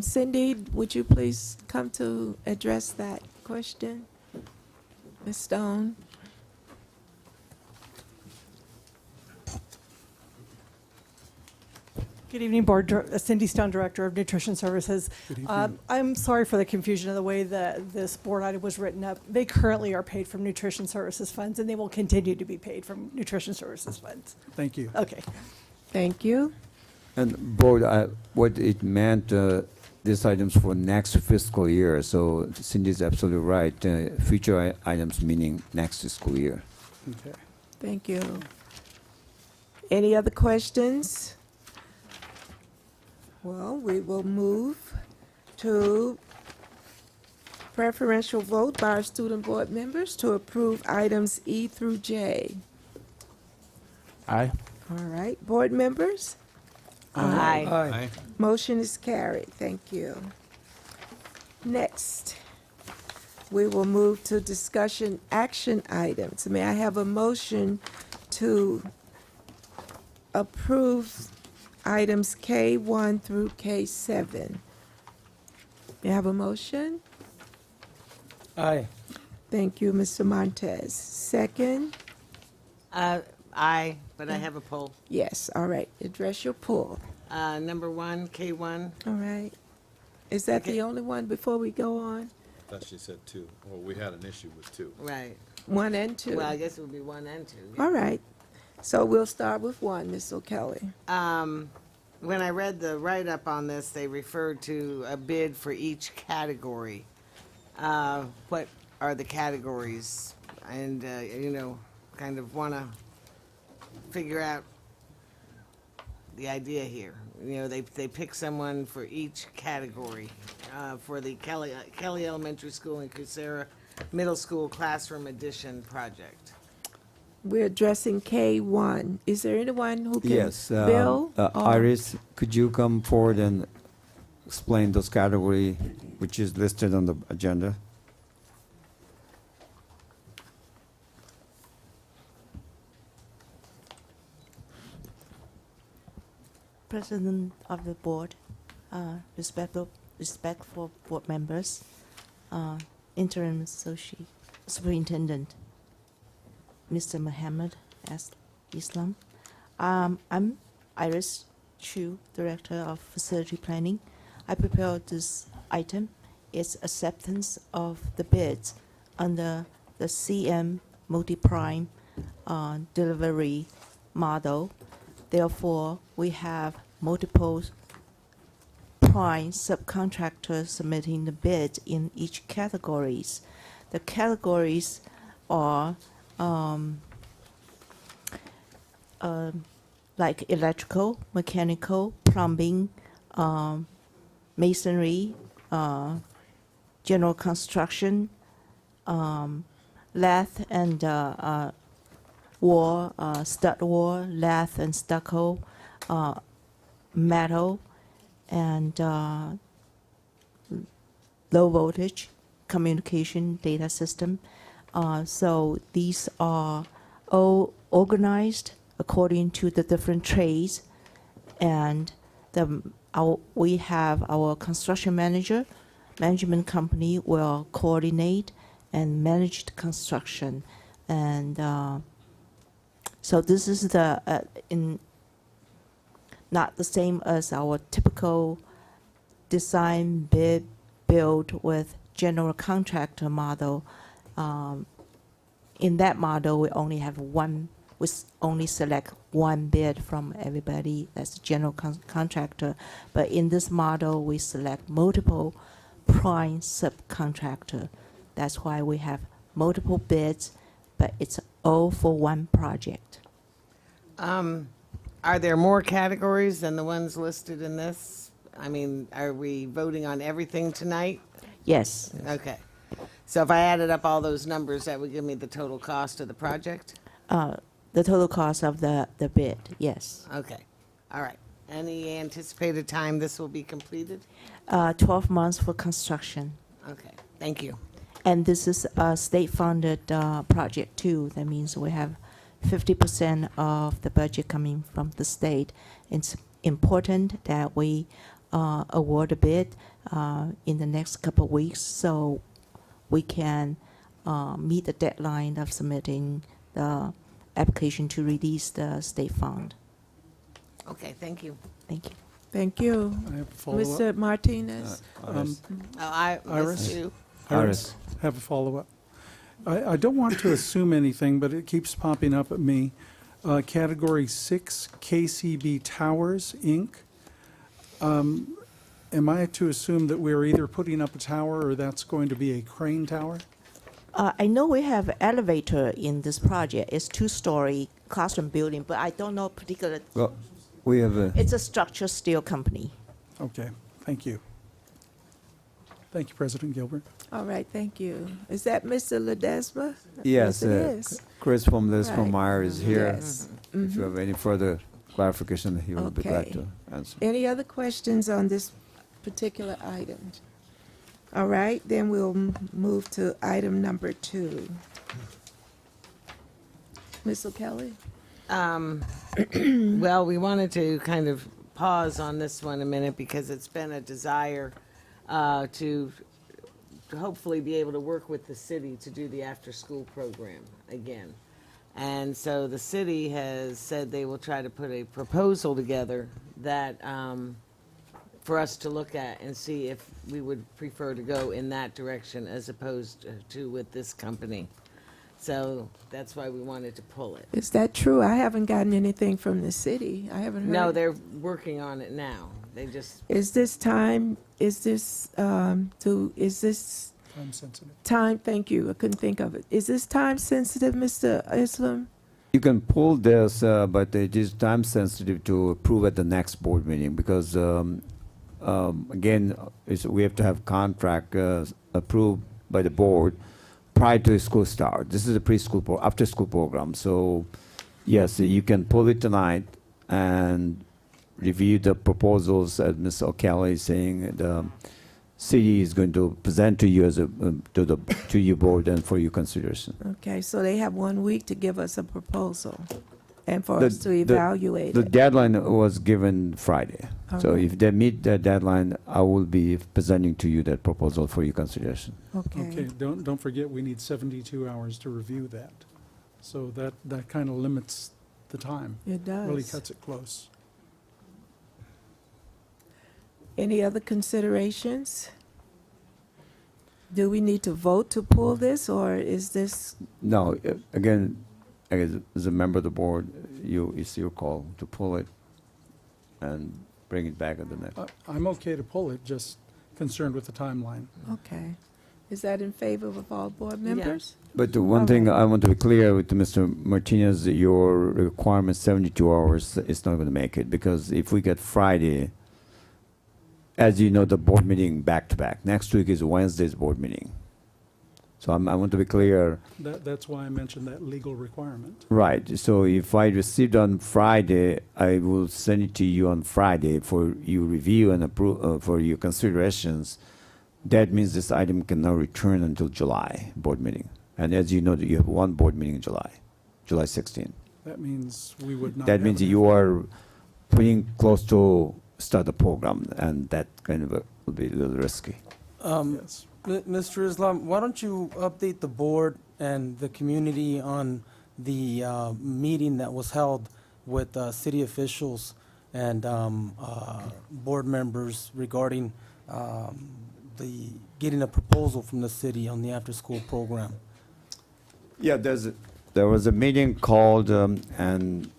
Cindy, would you please come to address that question? Ms. Stone? Good evening, Board. Cindy Stone, Director of Nutrition Services. Good evening. I'm sorry for the confusion of the way that this board item was written up. They currently are paid from Nutrition Services funds, and they will continue to be paid from Nutrition Services funds. Thank you. Okay. Thank you. And Board, what it meant, these items for next fiscal year. So Cindy's absolutely right. Future items meaning next fiscal year. Okay. Thank you. Any other questions? Well, we will move to preferential vote by our student board members to approve items E through J. Aye. All right, board members? Aye. Aye. Motion is carried. Thank you. Next, we will move to discussion action items. May I have a motion to approve items K1 through K7? May I have a motion? Aye. Thank you, Mr. Montez. Second? Aye, but I have a poll. Yes, all right. Address your pull. Number one, K1. All right. Is that Okay. the only one before we go on? Thought she said two. Well, we had an issue with two. Right. 1 and 2? Well, I guess it would be 1 and 2. Yeah. All right. So we'll start with 1, Ms. O'Kelly. When I read the write-up on this, they referred to a bid for each category. What are the categories? And, kind of want to figure out the idea here. They pick someone for each category, for the Kelly Elementary School and Kucera Middle School Classroom Addition project. We're addressing K1. Is there anyone who can? Yes, Bill? or- Iris, could you come forward and explain those category which is listed on the agenda? President of the board, respectful board members, interim associate superintendent, Mr. Mohammed S. Islam. I'm Iris Chu, director of facility planning. I prepared this item. It's acceptance of the bids under the CM multi-prime delivery model. Therefore, we have multiple prime subcontractors submitting the bid in each categories. The categories are like electrical, mechanical, plumbing, masonry, general construction, lath and wall, stud wall, lath and stucco, metal, and low voltage communication data system. So these are all organized according to the different trades, and we have our construction manager, management company will coordinate and manage the construction, and so this is not the same as our typical design bid build with general contractor model. In that model, we only have we only select one bid from everybody that's general contractor. But in this model, we select multiple prime subcontractor. That's why we have multiple bids, but it's all for one project. Are there more categories than the ones listed in this? I mean, are we voting on everything tonight? Yes. Okay. So if I added up all those numbers, that would give me the total cost of the project? The total cost of the bid, yes. Okay. All right. Any anticipated time this will be completed? 12 months for construction. Okay. Thank you. And this is a state-funded project too. That means we have 50% of the budget coming from the state. It's important that we award a bid in the next couple of weeks so we can meet the deadline of submitting the application to release the state fund. Okay, thank you. Thank you. Thank you. I have a follow-up. Mr. Martinez? Iris? You. Iris, have a follow-up. I don't want to assume anything, but it keeps popping up at me. Category 6, KCB Towers, Inc. Am I to assume that we're either putting up a tower or that's going to be a crane tower? I know we have elevator in this project. It's 2-story classroom building, but I don't know particular. Well, we have a. It's a structural steel company. Okay, thank you. Thank you, President Gilbert. All right, thank you. Is that Mr. Ledesma? Yes, it is. Chris from Ledesma Right. Meyer is here. Yes. If you have any further clarification, he will be glad Okay. to answer. Any other questions on this particular item? All right, then we'll move to item number 2. Ms. O'Kelly? Well, we wanted to kind of pause on this one a minute because it's been a desire to hopefully be able to work with the city to do the after-school program again. And so the city has said they will try to put a proposal together that, for us to look at and see if we would prefer to go in that direction as opposed to with this company. So that's why we wanted to pull it. Is that true? I haven't gotten anything from the city. I haven't heard. No, they're working on it now. They just, Is this time, is this, is this Time sensitive. time, thank you, I couldn't think of it. Is this time sensitive, Mr. Islam? You can pull this, but it is time sensitive to approve at the next board meeting because, again, we have to have contract approved by the board prior to school start. This is a preschool, after school program. So, yes, you can pull it tonight and review the proposals as Ms. O'Kelly is saying. The city is going to present to you as a to your board and for your consideration. Okay, so they have 1 week to give us a proposal and for us to evaluate The it. deadline was given Friday. So Alright. if they meet the deadline, I will be presenting to you that proposal for your consideration. Okay, don't forget, we need 72 hours to review that. So that kind of limits the time. It does. Really cuts it close. Any other considerations? Do we need to vote to pull this, or is this, No, again, as a member of the board, it's your call to pull it and bring it back at the next. I'm okay to pull it, just concerned with the timeline. okay. Is that in favor of all board members? But the one thing I want to be clear with Mr. Martinez, your requirement 72 hours is not going to make it because if we get Friday, as you know, the board meeting back to back. Next week is Wednesday's board meeting. So I want to be clear. That's why I mentioned that legal requirement. Right. So if I received on Friday, I will send it to you on Friday for you review and approve for your considerations. That means this item cannot return until July board meeting. And as you know, you have one board meeting in July 16. That means we would not. That have means it. you are putting close to start the program, and that kind of will be a little risky. Yes. Mr. Islam, why don't you update the board and the community on the meeting that was held with city officials and board members regarding getting a proposal from the city on the after-school program? Yeah, there was a meeting called, and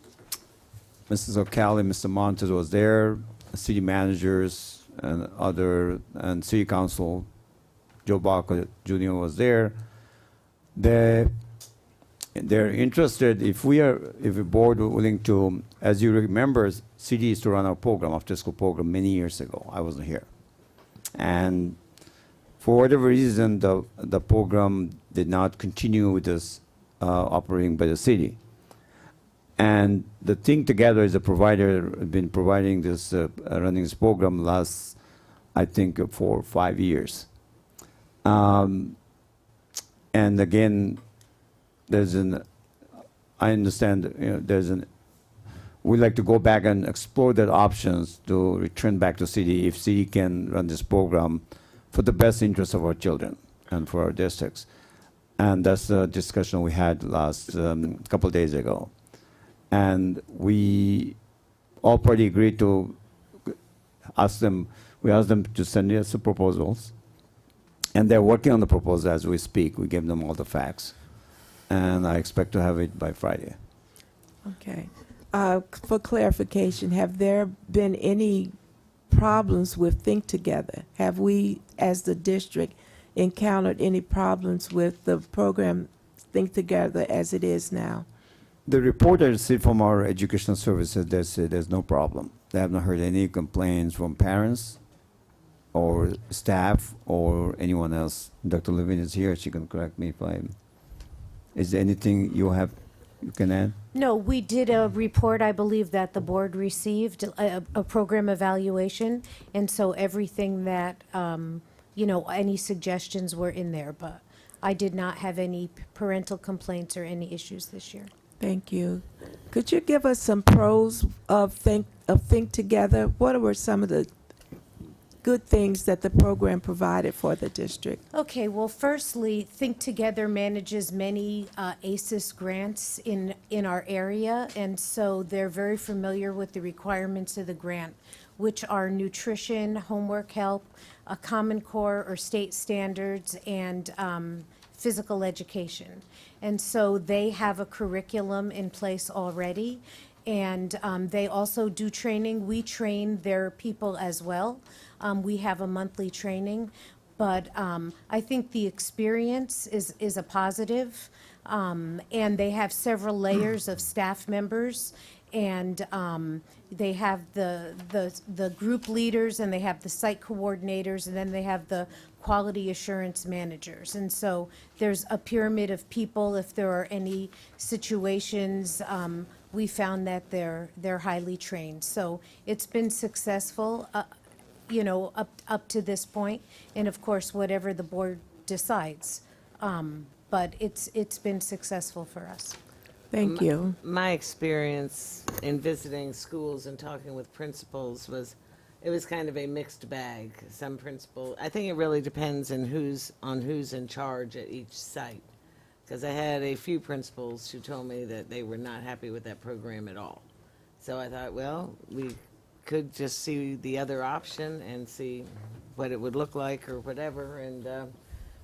Mrs. O'Callaghan, Mr. Montes was there, city managers and city council. Joe Baca Jr. was there. They're interested if a board were willing to, as you remember, city used to run our program, after school program, many years ago. I wasn't here. And for whatever reason, the program did not continue with this operating by the city. And the Think Together is a provider, been providing this, running this program last, I think, 4 or 5 years. And again, I understand, we'd like to go back and explore that options to return back to city if city can run this program for the best interest of our children and for our districts. And that's the discussion we had last couple of days ago. And we all party agreed to ask them to send us the proposals. And they're working on the proposal as we speak. We gave them all the facts. And I expect to have it by Friday. Okay. For clarification, have there been any problems with Think Together? Have we, as the district, encountered any problems with the program Think Together as it is now? The report I received from our educational services, they say there's no problem. They have not heard any complaints from parents or staff or anyone else. Dr. Levine is here. She can correct me if I'm... Is there anything you can add? No, we did a report, I believe, that the board received, a program evaluation, and so everything that, any suggestions were in there, but I did not have any parental complaints or any issues this year. Thank you. Could you give us some pros of Think Together? What were some of the good things that the program provided for the district? Okay, well, firstly, Think Together manages many ACES grants in our area, and so they're very familiar with the requirements of the grant, which are nutrition, homework help, a Common Core or state standards, and physical education. And so they have a curriculum in place already, and they also do training. We train their people as well. We have a monthly training, but I think the experience is a positive, and they have several layers of staff members, and they have the group leaders, and they have the site coordinators, and then they have the quality assurance managers. And so there's a pyramid of people. If there are any situations, we found that they're highly trained. So it's been successful, you know, up to this point, and of course, whatever the board decides. But it's been successful for us. Thank you. My experience in visiting schools and talking with principals was, it was kind of a mixed bag. Some principal, I think it really depends on who's in charge at each site. Because I had a few principals who told me that they were not happy with that program at all. So I thought, well, we could just see the other option and see what it would look like or whatever. And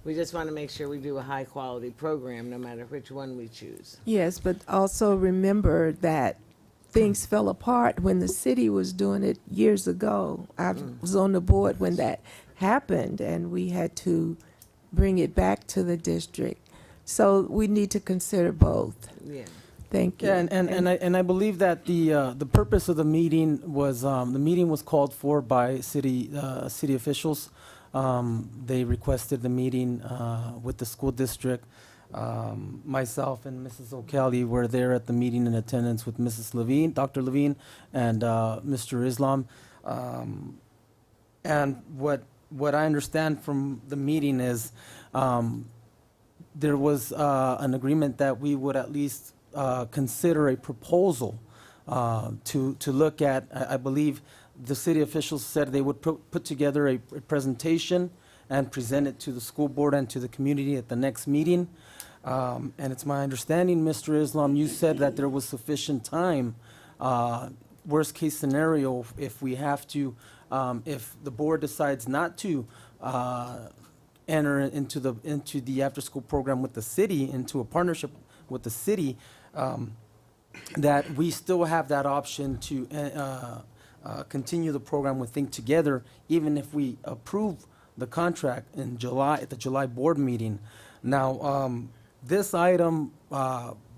we just want to make sure we do a high quality program no matter which one we choose. Yes, but also remember that things fell apart when the city was doing it years ago. I was on the board when that happened, and we had to bring it back to the district. So we need to consider both. Yeah. Thank you. Yeah, and I believe that the purpose of the meeting was called for by city officials. They requested the meeting with the school district. Myself and Mrs. O'Kelly were there at the meeting in attendance with Mrs. Levine, Dr. Levine, and Mr. Islam. And what I understand from the meeting is there was an agreement that we would at least consider a proposal to look at. I believe the city officials said they would put together a presentation and present it to the school board and to the community at the next meeting. And it's my understanding, Mr. Islam, you said that there was sufficient time. Worst case scenario, if we have to, if the board decides not to enter into the after-school program with the city, into a partnership with the city, that we still have that option to continue the program with Think Together, even if we approve the contract in July, at the July board meeting. Now, this item,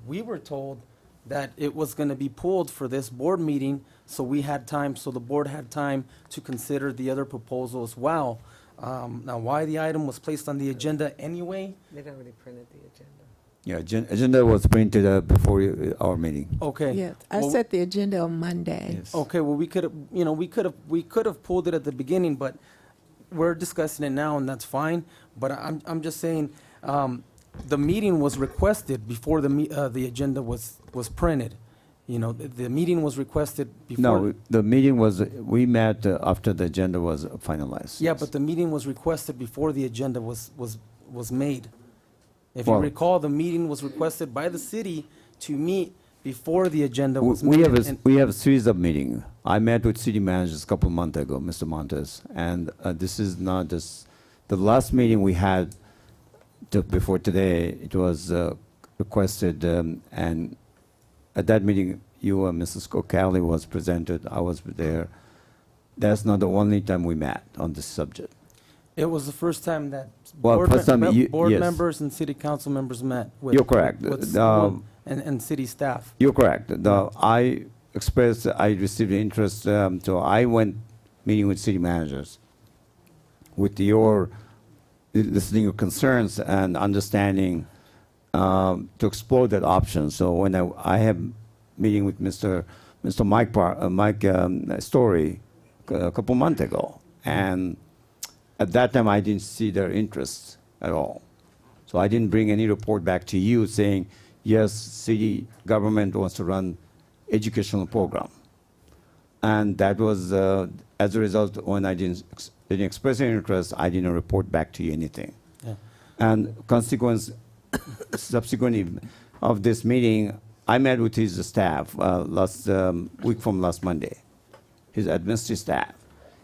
we were told that it was going to be pulled for this board meeting, so we had time, so the board had time to consider the other proposal as well. Now, why the item was placed on the agenda anyway? They'd already printed the agenda. Yeah, agenda was printed before our meeting. Okay. Yeah, I set the agenda on Monday. Yes. Okay, well, we could have pulled it at the beginning, but we're discussing it now, and that's fine. But I'm just saying, the meeting was requested before the agenda was printed. You know, the meeting was requested before. No, the meeting was, we met after the agenda was finalized. Yeah, but the meeting was requested before the agenda was made. If you Well- recall, the meeting was requested by the city to meet before the agenda was We made. have we have a series of meetings. I met with city managers a couple of months ago, Mr. Montes, and this is not just the last meeting we had before today. It was requested, and at that meeting, you and Mrs. O'Kelly was presented. I was there. That's not the only time we met on this subject. It was the first time that Well, board, first time board yes. members and city council members met with. You're correct. And city staff. You're correct. I expressed, I received interest, so I went meeting with city managers with your listening your concerns and understanding to explore that option. So when I have meeting with Mr. Mike Story a couple months ago, and at that time I didn't see their interest at all. So I didn't bring any report back to you saying, yes, city government wants to run educational program. And that was, as a result, when I didn't They didn't express any interest. I didn't report back to you anything. Yeah. And subsequently of this meeting, I met with his staff last week from last Monday, his administrative staff.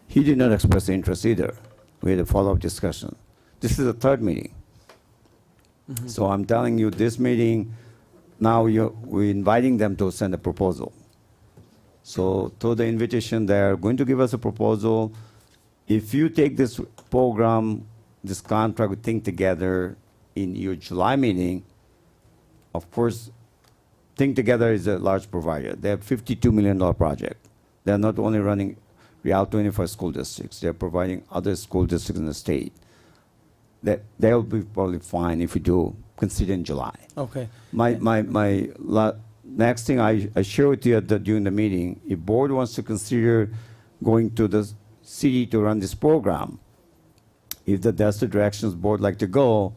He did not express interest either. We had a follow-up discussion. This is the third meeting. So I'm telling you, this meeting, now we're inviting them to send a proposal. So through the invitation, they're going to give us a proposal. If you take this program, this contract thing together in your July meeting, of course, Think Together is a large provider. They have $52 million project. They're not only running Rialto Unified School Districts, they're providing other school districts in the state. They'll be probably fine if we do consider in July. Okay. Next thing I share with you during the meeting, if board wants to consider going to the city to run this program, if that's the directions board like to go,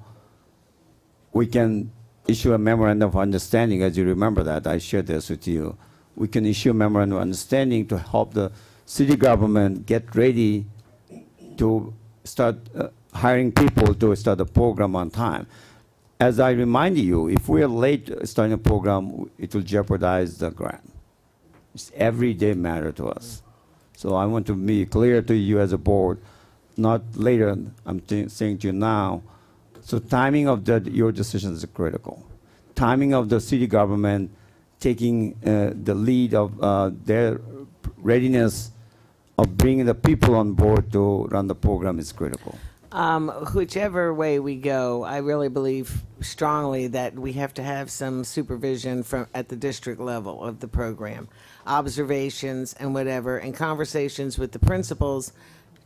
we can issue a memorandum of understanding. As you remember that, I shared this with you. We can issue a memorandum of understanding to help the city government get ready to start hiring people to start the program on time. As I remind you, if we are late starting a program, it will jeopardize the grant. It's everyday matter to us. So I want to be clear to you as a board, not later, I'm saying to you now. So timing of your decisions is critical. Timing of the city government taking the lead of their readiness of bringing the people on board to run the program is critical. Whichever way we go, I really believe strongly that we have to have some supervision at the district level of the program, observations and whatever, and conversations with the principals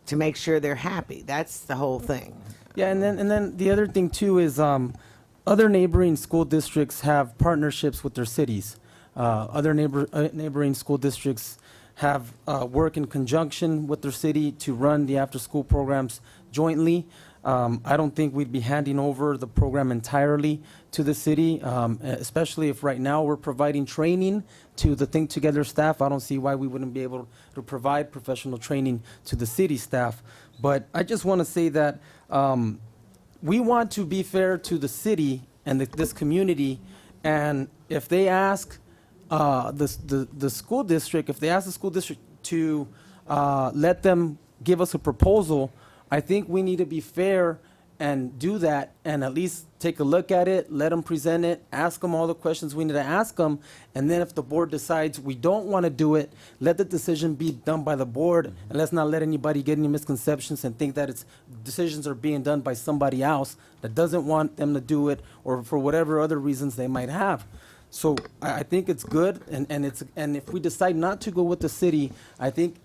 to make sure they're happy. That's the whole thing. Yeah, and then the other thing too is other neighboring school districts have partnerships with their cities. Other neighboring school districts have work in conjunction with their city to run the after-school programs jointly. I don't think we'd be handing over the program entirely to the city, especially if right now we're providing training to the Think Together staff. I don't see why we wouldn't be able to provide professional training to the city staff. But I just want to say that we want to be fair to the city and this community, and if they ask the school district, if they ask the school district to let them give us a proposal, I think we need to be fair and do that and at least take a look at it, let them present it, ask them all the questions we need to ask them, and then if the board decides we don't want to do it, let the decision be done by the board, and let's not let anybody get any misconceptions and think that decisions are being done by somebody else that doesn't want them to do it or for whatever other reasons they might have. So I think it's good, and if we decide not to go with the city, I think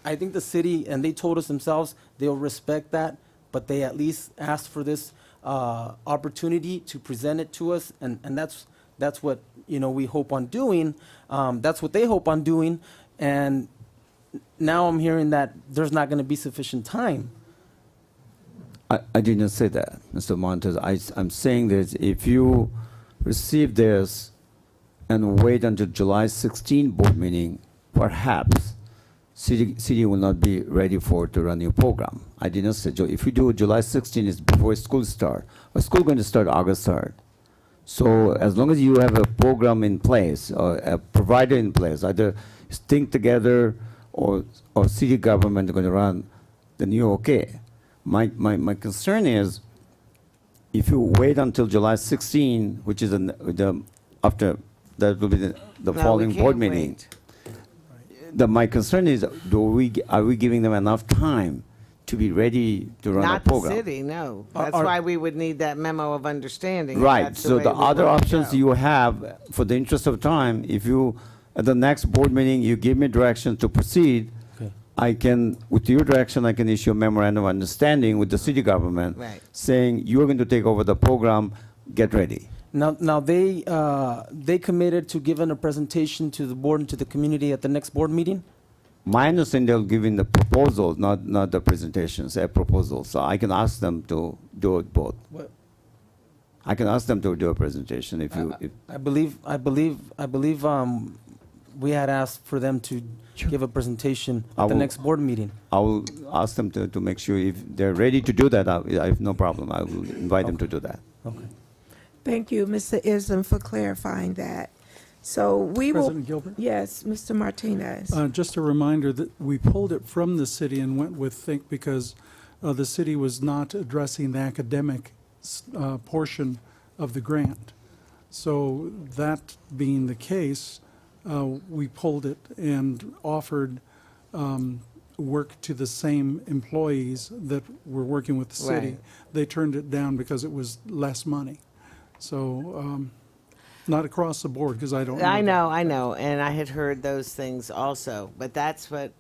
I think the city, and they told us themselves, they'll respect that, but they at least asked for this opportunity to present it to us, and that's what we hope on doing. That's what they hope on doing, and now I'm hearing that there's not going to be sufficient time. I didn't say that, Mr. Montes. I'm saying that if you receive this and wait until July 16 board meeting, perhaps city will not be ready to run your program. I didn't say, if you do July 16 is before school start, or school going to start August 3rd. So as long as you have a program in place or a provider in place, either Think Together or city government are going to run, then you're okay. My concern is if you wait until July 16, which is after that will be the following board meeting. My concern is, are we giving them enough time to be ready to run a program? Not the city, no. That's why we would need that memo of understanding. Right. So the other options you have, for the interest of time, if you, at the next board meeting, you give me direction to proceed, I can, with your direction, I can issue a memorandum of understanding with the city government saying you're going to take over the program, get ready. Now they committed to giving a presentation to the board and to the community at the next board meeting? My understanding, they'll give in the proposal, not the presentations, a proposal. So I can ask them to do it both. What? I can ask them to do a presentation if you. I believe we had asked for them to give a presentation I at the will- next board meeting. I will ask them to make sure if they're ready to do that, I have no problem. I will invite them to do that. Okay. Thank you, Mr. Islam, for clarifying that. So we will. President Gilbert? Yes, Mr. Martinez. Just a reminder that we pulled it from the city and went with Think because the city was not addressing the academic portion of the grant. So that being the case, we pulled it and offered work to the same employees that were working with the city. Right. They turned it down because it was less money. So not across the board, because I don't know. I know, and I had heard those things also, but that's what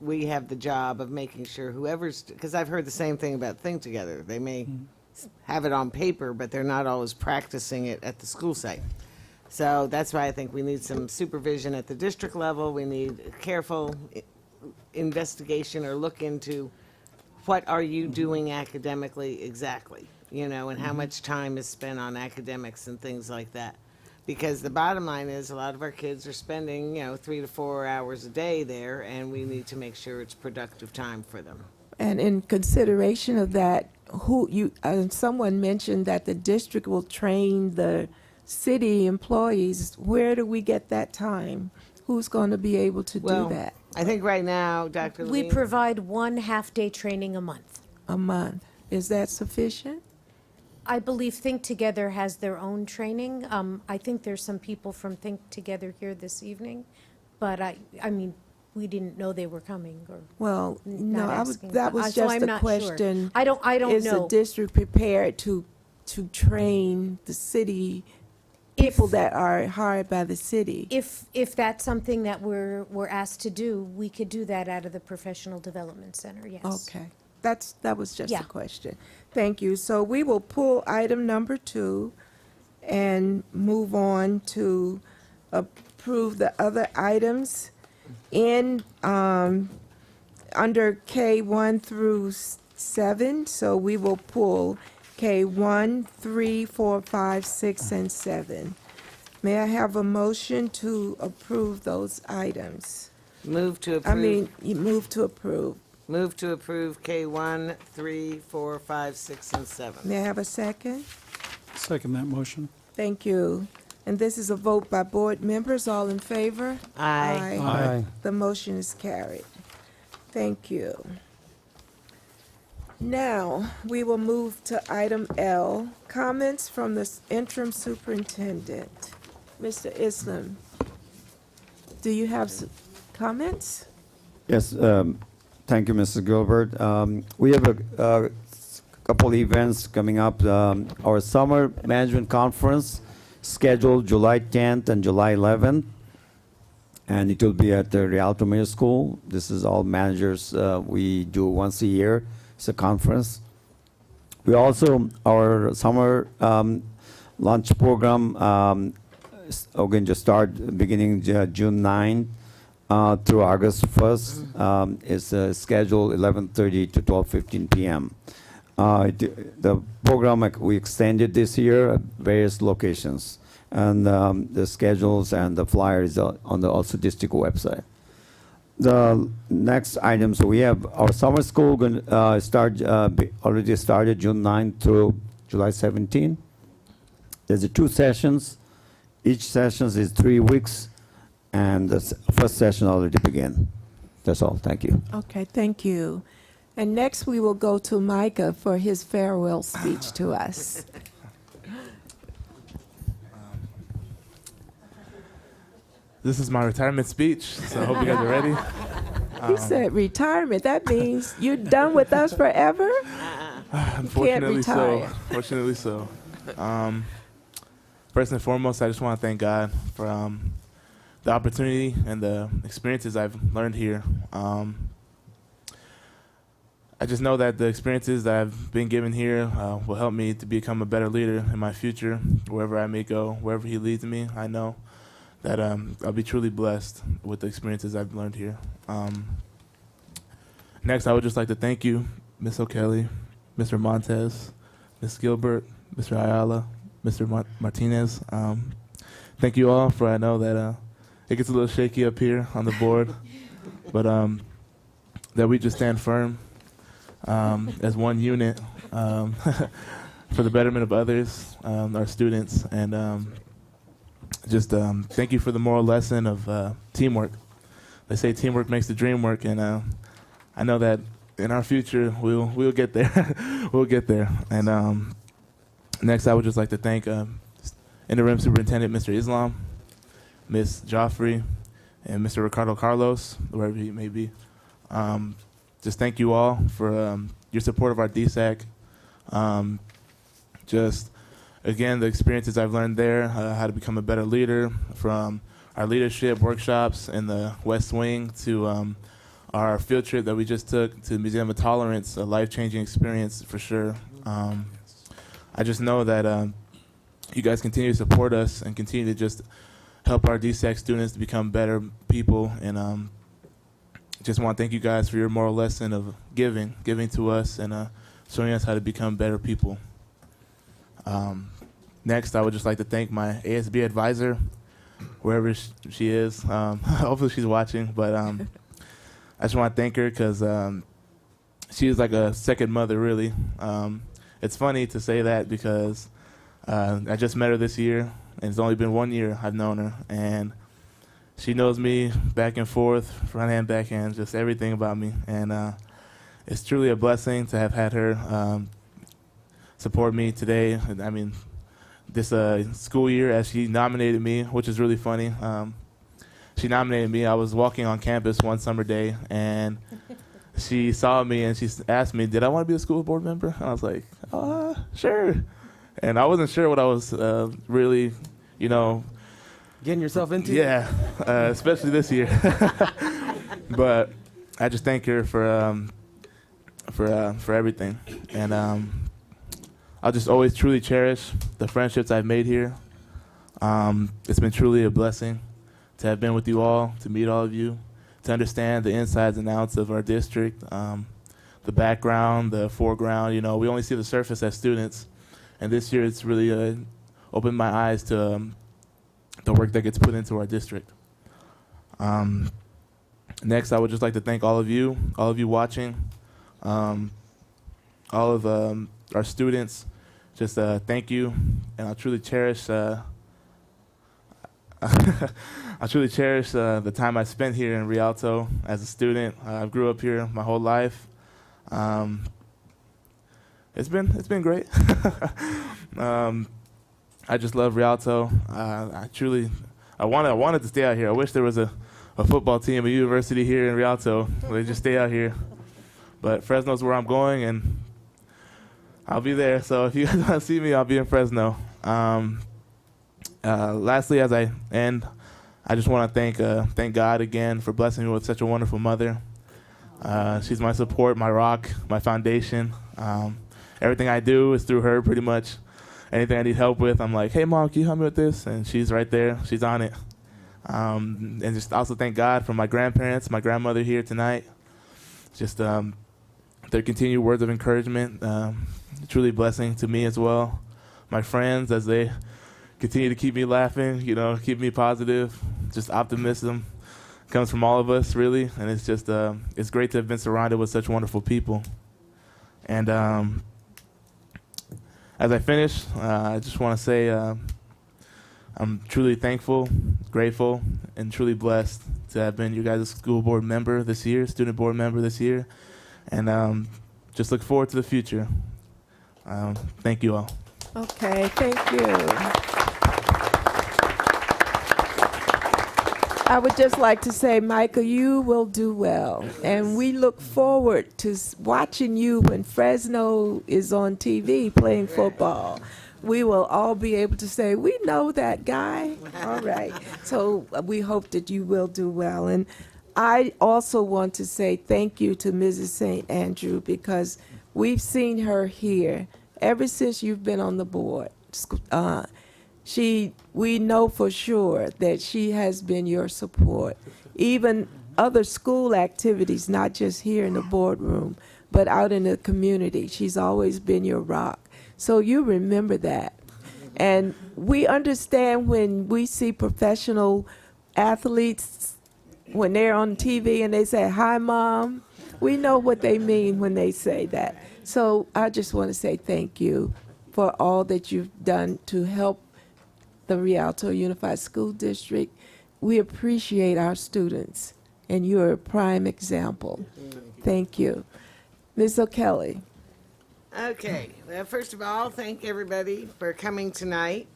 we have the job of making sure whoever's, because I've heard the same thing about Think Together. They may have it on paper, but they're not always practicing it at the school site. So that's why I think we need some supervision at the district level. We need careful investigation or look into what are you doing academically exactly, you know, and how much time is spent on academics and things like that. Because the bottom line is a lot of our kids are spending, 3 to 4 hours a day there, and we need to make sure it's productive time for them. And in consideration of that, someone mentioned that the district will train the city employees. Where do we get that time? Who's going to be able to Well, do that? I think right now, Dr. We Levine. provide one half-day training a month. A month. Is that sufficient? I believe Think Together has their own training. I think there's some people from Think Together here this evening, but I mean, we didn't know they were coming or. Well, no, not asking. that was So just I'm a not sure. question. I don't Is the know. district prepared to train the city people that are hired by the city? If that's something that we're asked to do, we could do that out of the Professional Development Center, yes. Okay, that was just Yeah. a question. Thank you. So we will pull item number 2 and move on to approve the other items in, under K1 through 7. So we will pull K1, 3, 4, 5, 6, and 7. May I have a motion to approve those items? Move to approve. I mean, you move to approve. Move to approve K1, 3, 4, 5, 6, and 7. May I have a second? Second that motion. Thank you. And this is a vote by board members. All in favor? Aye. Aye. The motion is carried. Thank you. Now, we will move to item L, comments from the interim superintendent. Mr. Islam, do you have some comments? Yes, thank you, Mrs. Gilbert. We have a couple events coming up. Our summer management conference scheduled July 10th and July 11th, and it will be at the Rialto Middle School. This is all managers. We do once a year. It's a conference. We also, our summer lunch program are going to start beginning June 9th. Through August 1st. It's scheduled 11:30 to 12:15 p.m. The program we extended this year at various locations, and the schedules and the flyer is on the also district website. The next item, so we have our summer school going to start already started June 9th through July 17th. There's 2 sessions. Each session is 3 weeks. And the first session already began. That's all. Thank you. Okay, thank you. And next, we will go to Micah for his farewell speech to us. This is my retirement speech, so I hope you guys are ready. He said retirement. That means you're done with us forever? Unfortunately so. retire. Fortunately so. First and foremost, I just want to thank God for the opportunity and the experiences I've learned here. I just know that the experiences that I've been given here will help me to become a better leader in my future, wherever I may go, wherever He leads me. I know that I'll be truly blessed with the experiences I've learned here. Next, I would just like to thank you, Ms. O'Kelly, Mr. Montez, Ms. Gilbert, Mr. Ayala, Mr. Martinez. Thank you all, for I know that it gets a little shaky up here on the board, but that we just stand firm as one unit for the betterment of others, our students, and just thank you for the moral lesson of teamwork. They say teamwork makes the dream work, and I know that in our future we'll get there. We'll get there. And next, I would just like to thank Interim Superintendent Mr. Islam, Ms. Joffrey, and Mr. Ricardo Carlos, wherever he may be. Just thank you all for your support of our DSAC. Just, again, the experiences I've learned there, how to become a better leader, from our leadership workshops in the West Wing to our field trip that we just took to the Museum of Tolerance, a life-changing experience for sure. I just know that you guys continue to support us and continue to just help our DSAC students to become better people, and just want to thank you guys for your moral lesson of giving to us and showing us how to become better people. Next, I would just like to thank my ASB advisor, wherever she is. Hopefully she's watching, but I just want to thank her because she is like a second mother, really. It's funny to say that because I just met her this year, and it's only been 1 year I've known her, and she knows me back and forth, front hand, back hand, just everything about me. And it's truly a blessing to have had her support me today. I mean, this school year, as she nominated me, which is really funny. She nominated me. I was walking on campus one summer day, and she saw me, and she asked me, did I want to be a school board member? And I was like, sure. And I wasn't sure what I was really, Getting yourself into? Yeah, especially this year. But I just thank her for everything, and I'll just always truly cherish the friendships I've made here. It's been truly a blessing to have been with you all, to meet all of you, to understand the insides and outs of our district, the background, the foreground. We only see the surface as students, and this year it's really opened my eyes to the work that gets put into our district. Next, I would just like to thank all of you watching, all of our students. Just thank you, and I'll truly cherish the time I spent here in Rialto as a student. I grew up here my whole life. It's been great. I just love Rialto. I wanted to stay out here. I wish there was a football team, a university here in Rialto where they just stay out here. But Fresno's where I'm going, and I'll be there. So if you guys want to see me, I'll be in Fresno. Lastly, as I end, I just want to thank God again for blessing me with such a wonderful mother. She's my support, my rock, my foundation. Everything I do is through her, pretty much. Anything I need help with, I'm like, hey, Mom, can you help me with this? And she's right there. She's on it. And just also thank God for my grandparents, my grandmother here tonight. Just their continued words of encouragement, truly a blessing to me as well. My friends, as they continue to keep me laughing, keep me positive. Just optimism comes from all of us, really. And it's just, it's great to have been surrounded with such wonderful people. And as I finish, I just want to say I'm truly thankful, grateful, and truly blessed to have been your guys' school board member this year, student board member this year, and just look forward to the future. Thank you all. Okay, thank you. I would just like to say, Micah, you will do well. And we look forward to watching you when Fresno is on TV playing football. We will all be able to say, we know that guy. All right. So we hope that you will do well. And I also want to say thank you to Mrs. St. Andrew, because we've seen her here ever since you've been on the board. We know for sure that she has been your support. Even other school activities, not just here in the boardroom, but out in the community. She's always been your rock. So you remember that. And we understand when we see professional athletes, when they're on TV and they say, "Hi, Mom," we know what they mean when they say that. So I just want to say thank you for all that you've done to help the Rialto Unified School District. We appreciate our students, and you're a prime example. Thank you. Ms. O'Kelly. Okay, well, first of all, thank everybody for coming tonight.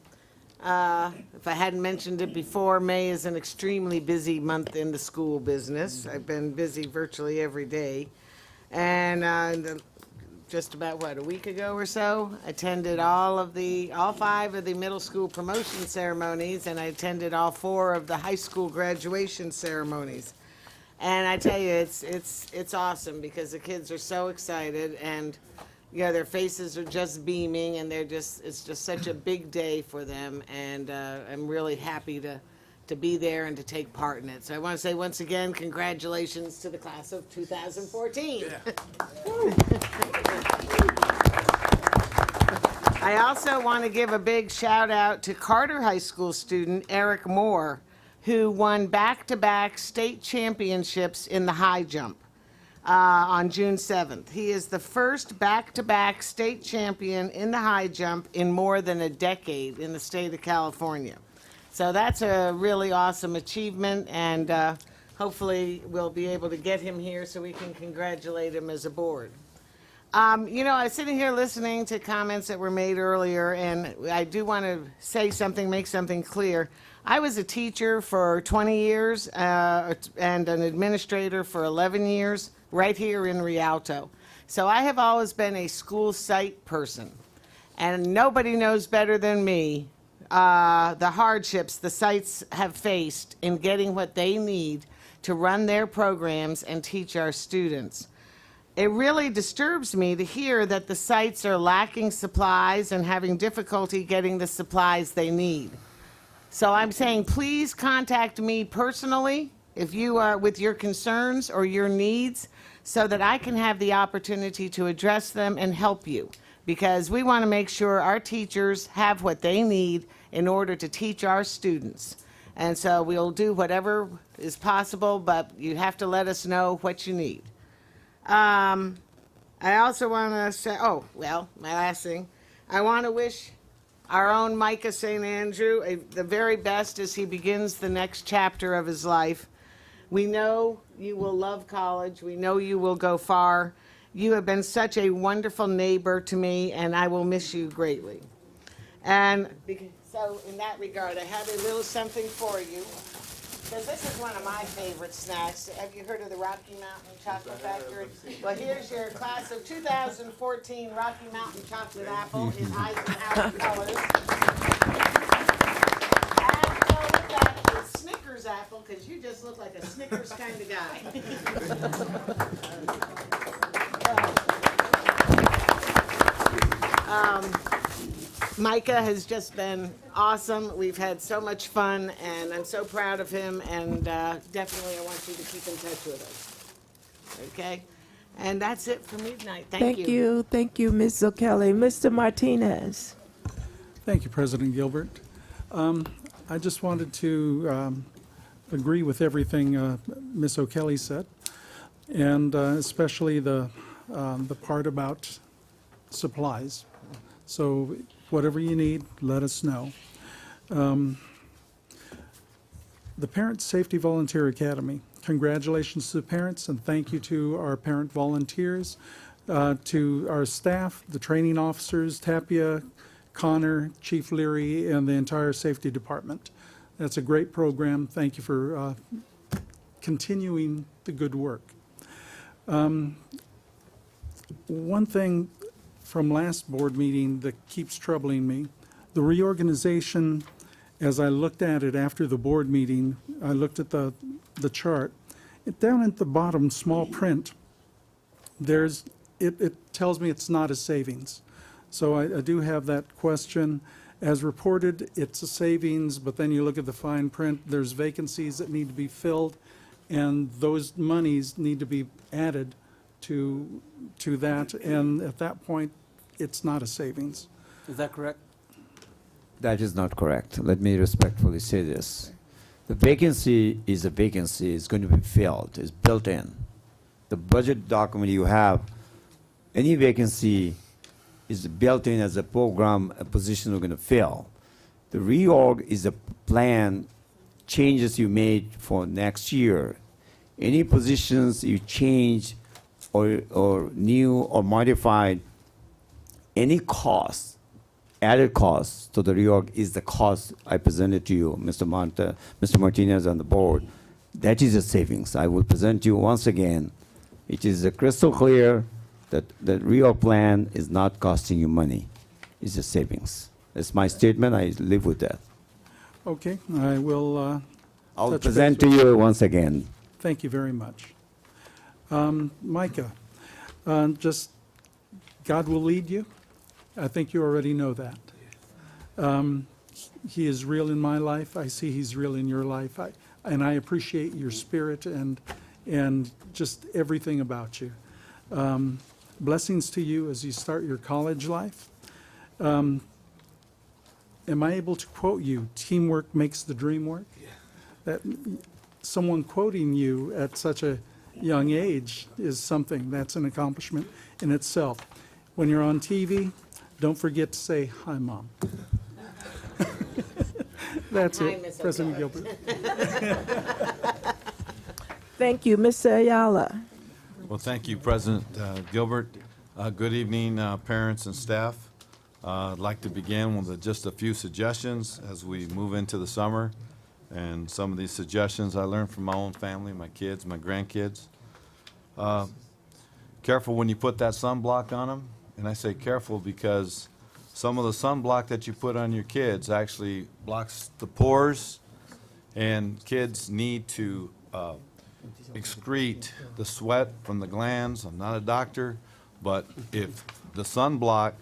If I hadn't mentioned it before, May is an extremely busy month in the school business. I've been busy virtually every day. And just about, a week ago or so, attended all 5 of the middle school promotion ceremonies, and I attended all 4 of the high school graduation ceremonies. And I tell you, it's awesome because the kids are so excited, and their faces are just beaming, and it's just such a big day for them, and I'm really happy to be there and to take part in it. So I want to say once again, congratulations to the class of 2014. I also want to give a big shout out to Carter High School student Eric Moore, who won back-to-back state championships in the high jump on June 7th. He is the first back-to-back state champion in the high jump in more than a decade in the state of California. So that's a really awesome achievement, and hopefully we'll be able to get him here so we can congratulate him as a board. I was sitting here listening to comments that were made earlier, and I do want to say something, make something clear. I was a teacher for 20 years and an administrator for 11 years right here in Rialto. So I have always been a school site person, and nobody knows better than me the hardships the sites have faced in getting what they need to run their programs and teach our students. It really disturbs me to hear that the sites are lacking supplies and having difficulty getting the supplies they need. So I'm saying, please contact me personally if you are with your concerns or your needs, so that I can have the opportunity to address them and help you. Because we want to make sure our teachers have what they need in order to teach our students. And so we'll do whatever is possible, but you have to let us know what you need. I also want to say, my last thing, I want to wish our own Micah St. Andrew the very best as he begins the next chapter of his life. We know you will love college. We know you will go far. You have been such a wonderful neighbor to me, and I will miss you greatly. And so in that regard, I have a little something for you, because this is one of my favorite snacks. Have you heard of the Rocky Mountain Chocolate Factory? Well, here's your class of 2014 Rocky Mountain Chocolate Apple in Eisenhower colors. And go with that is Snickers apple, because you just look like a Snickers kind of guy. Micah has just been awesome. We've had so much fun, and I'm so proud of him, and definitely I want you to keep in touch with us. Okay? And that's it for me tonight. Thank you. Thank you, Ms. O'Kelly. Mr. Martinez. Thank you, President Gilbert. I just wanted to agree with everything Ms. O'Kelly said, and especially the part about supplies. So whatever you need, let us know. The Parent Safety Volunteer Academy. Congratulations to the parents, and thank you to our parent volunteers, to our staff, the training officers, Tapia, Connor, Chief Leary, and the entire safety department. That's a great program. Thank you for continuing the good work. One thing from last board meeting that keeps troubling me, the reorganization, as I looked at it after the board meeting, I looked at the chart. Down at the bottom, small print, it tells me it's not a savings. So I do have that question. As reported, it's a savings, but then you look at the fine print, there's vacancies that need to be filled, and those monies need to be added to that, and at that point, it's not a savings. Is that correct? That is not correct. Let me respectfully say this. The vacancy is a vacancy. It's going to be filled. It's built in. The budget document you have, any vacancy is built in as a program, a position we're going to fill. The reorg is a plan, changes you made for next year. Any positions you change or new or modified, any cost, added cost to the reorg is the cost I presented to you, Mr. Martinez and the board. That is a savings. I will present you once again. It is crystal clear that the reorg plan is not costing you money. It's a savings. That's my statement. I live with that. Okay, I will. I'll touch present base to with you once again. Thank you very much. Micah, just God will lead you. I think you already know that. He is real in my life. I see he's real in your life. And I appreciate your spirit and just everything about you. Blessings to you as you start your college life. Am I able to quote you? Teamwork makes the dream work? Yeah. That someone quoting you at such a young age is something. That's an accomplishment in itself. When you're on TV, don't forget to say, "Hi, Mom." That's Hi, it, Ms. President O'Connor. Gilbert. Thank you, Mr. Ayala. Well, thank you, President Gilbert. Good evening, parents and staff. I'd like to begin with just a few suggestions as we move into the summer. And some of these suggestions I learned from my own family, my kids, my grandkids. Careful when you put that sunblock on them. And I say careful because some of the sunblock that you put on your kids actually blocks the pores, and kids need to excrete the sweat from the glands. I'm not a doctor, but if the sunblock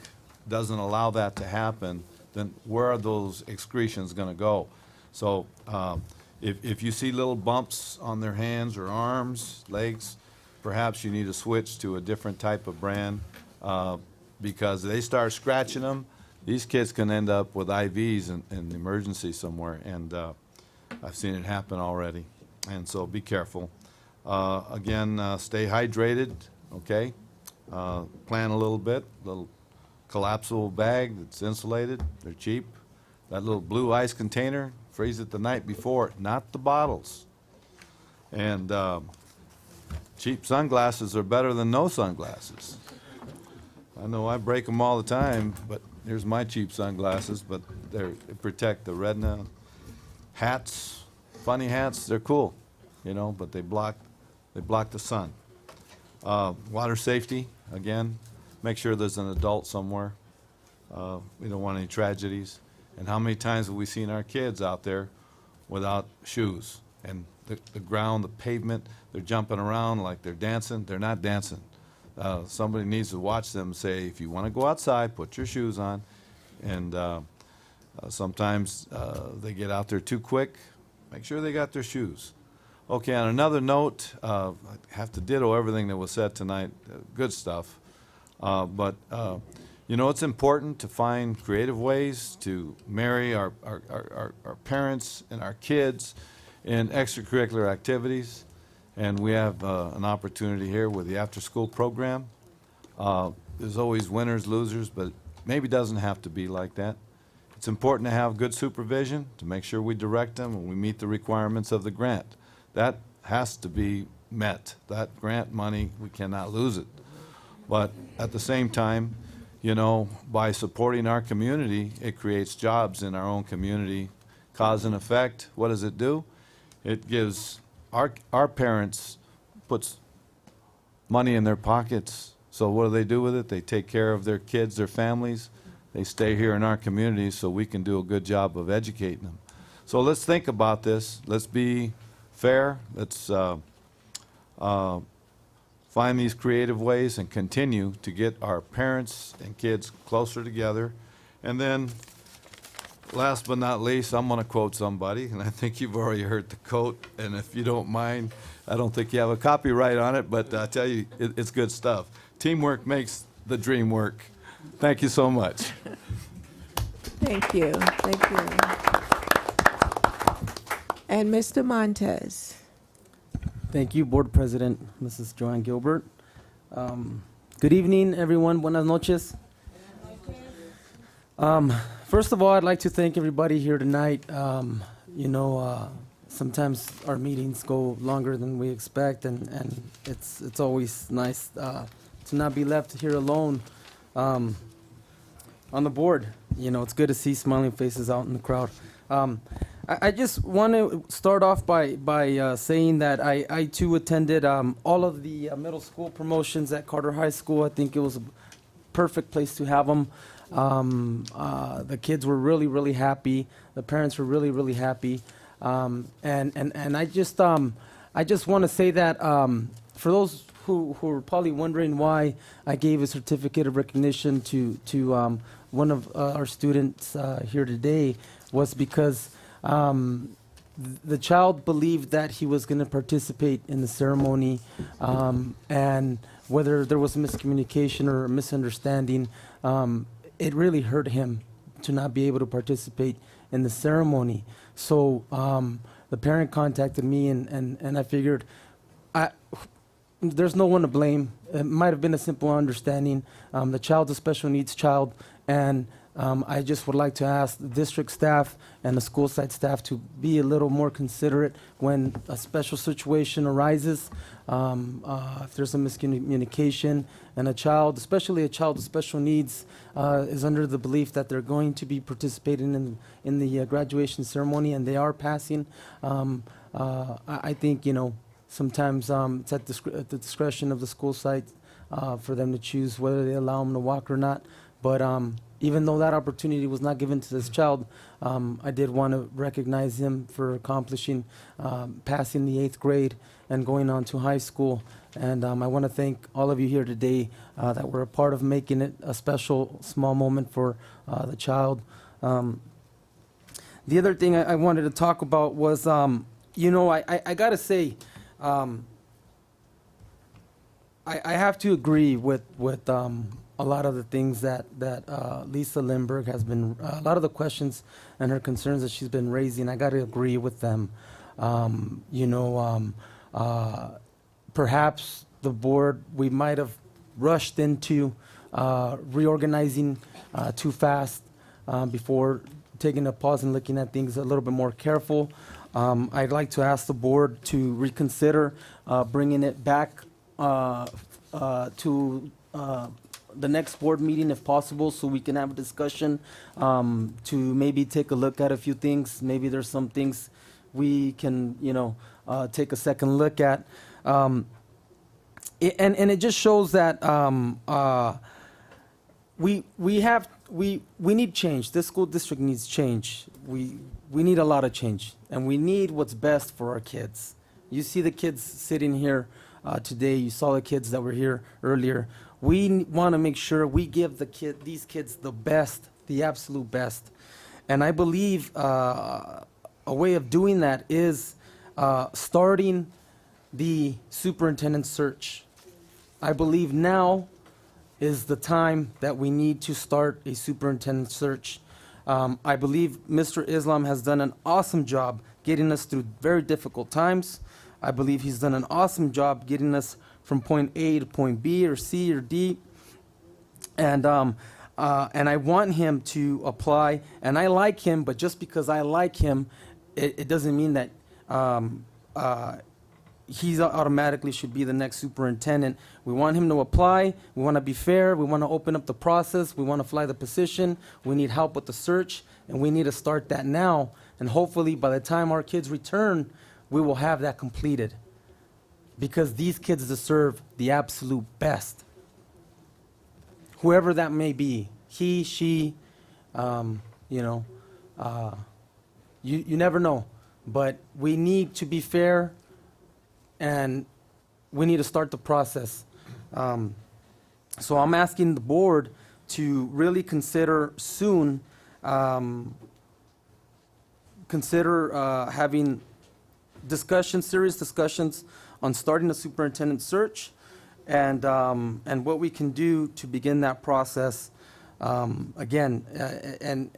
doesn't allow that to happen, then where are those excretions going to go? So if you see little bumps on their hands or arms, legs, perhaps you need to switch to a different type of brand because they start scratching them. These kids can end up with IVs in the emergency somewhere, and I've seen it happen already. And so be careful. Again, stay hydrated, okay? Plan a little bit, little collapsible bag that's insulated. They're cheap. That little blue ice container, freeze it the night before, not the bottles. And cheap sunglasses are better than no sunglasses. I know I break them all the time, but here's my cheap sunglasses, but they protect the retina. Hats, funny hats, they're cool, you know, but they block the sun. Water safety, again, make sure there's an adult somewhere. We don't want any tragedies. And how many times have we seen our kids out there without shoes? And the ground, the pavement, they're jumping around like they're dancing. They're not dancing. Somebody needs to watch them and say, if you want to go outside, put your shoes on. And sometimes they get out there too quick. Make sure they got their shoes. Okay, on another note, I have to ditto everything that was said tonight. Good stuff. But you know, it's important to find creative ways to marry our parents and our kids in extracurricular activities. And we have an opportunity here with the after-school program. There's always winners, losers, but maybe doesn't have to be like that. It's important to have good supervision to make sure we direct them and we meet the requirements of the grant. That has to be met. That grant money, we cannot lose it. But at the same time, you know, by supporting our community, it creates jobs in our own community. Cause and effect, what does it do? It gives our parents, puts money in their pockets. So what do they do with it? They take care of their kids, their families. They stay here in our community so we can do a good job of educating them. So let's think about this. Let's be fair. Let's find these creative ways and continue to get our parents and kids closer together. And then, last but not least, I'm going to quote somebody, and I think you've already heard the quote, and if you don't mind, I don't think you have a copyright on it, but I tell you, it's good stuff. Teamwork makes the dream work. Thank you so much. Thank you. Thank you. And Mr. Montez. Thank you, Board President, Mrs. Joanne Gilbert. Good evening, everyone. Buenas noches. First of all, I'd like to thank everybody here tonight. Sometimes our meetings go longer than we expect, and it's always nice to not be left here alone on the board. It's good to see smiling faces out in the crowd. I just want to start off by saying that I too attended all of the middle school promotions at Carter High School. I think it was a perfect place to have them. The kids were really, really happy. The parents were really, really happy. And I just want to say that for those who are probably wondering why I gave a certificate of recognition to one of our students here today was because the child believed that he was going to participate in the ceremony, and whether there was miscommunication or a misunderstanding, it really hurt him to not be able to participate in the ceremony. So the parent contacted me, and I figured there's no one to blame. It might have been a simple understanding. The child's a special needs child, and I just would like to ask the district staff and the school site staff to be a little more considerate when a special situation arises. If there's a miscommunication and a child, especially a child with special needs, is under the belief that they're going to be participating in the graduation ceremony and they are passing, I think, sometimes it's at the discretion of the school site for them to choose whether they allow them to walk or not. But even though that opportunity was not given to this child, I did want to recognize him for accomplishing passing the 8th grade and going on to high school. And I want to thank all of you here today that were a part of making it a special, small moment for the child. The other thing I wanted to talk about was, I got to say, I have to agree with a lot of the things that Lisa Lindbergh has been, a lot of the questions and her concerns that she's been raising, I got to agree with them. Perhaps the board, we might have rushed into reorganizing too fast before taking a pause and looking at things a little bit more careful. I'd like to ask the board to reconsider bringing it back to the next board meeting if possible, so we can have a discussion to maybe take a look at a few things. Maybe there's some things we can, take a second look at. And it just shows that we need change. This school district needs change. We need a lot of change, and we need what's best for our kids. You see the kids sitting here today. You saw the kids that were here earlier. We want to make sure we give these kids the best, the absolute best. And I believe a way of doing that is starting the superintendent search. I believe now is the time that we need to start a superintendent search. I believe Mr. Islam has done an awesome job getting us through very difficult times. I believe he's done an awesome job getting us from point A to point B or C or D. And I want him to apply, and I like him, but just because I like him, it doesn't mean that he automatically should be the next superintendent. We want him to apply. We want to be fair. We want to open up the process. We want to fly the position. We need help with the search, and we need to start that now. And hopefully by the time our kids return, we will have that completed, because these kids deserve the absolute best. Whoever that may be, he, she, you never know. But we need to be fair, and we need to start the process. So I'm asking the board to really consider soon, having serious discussions on starting a superintendent search, and what we can do to begin that process. Again, and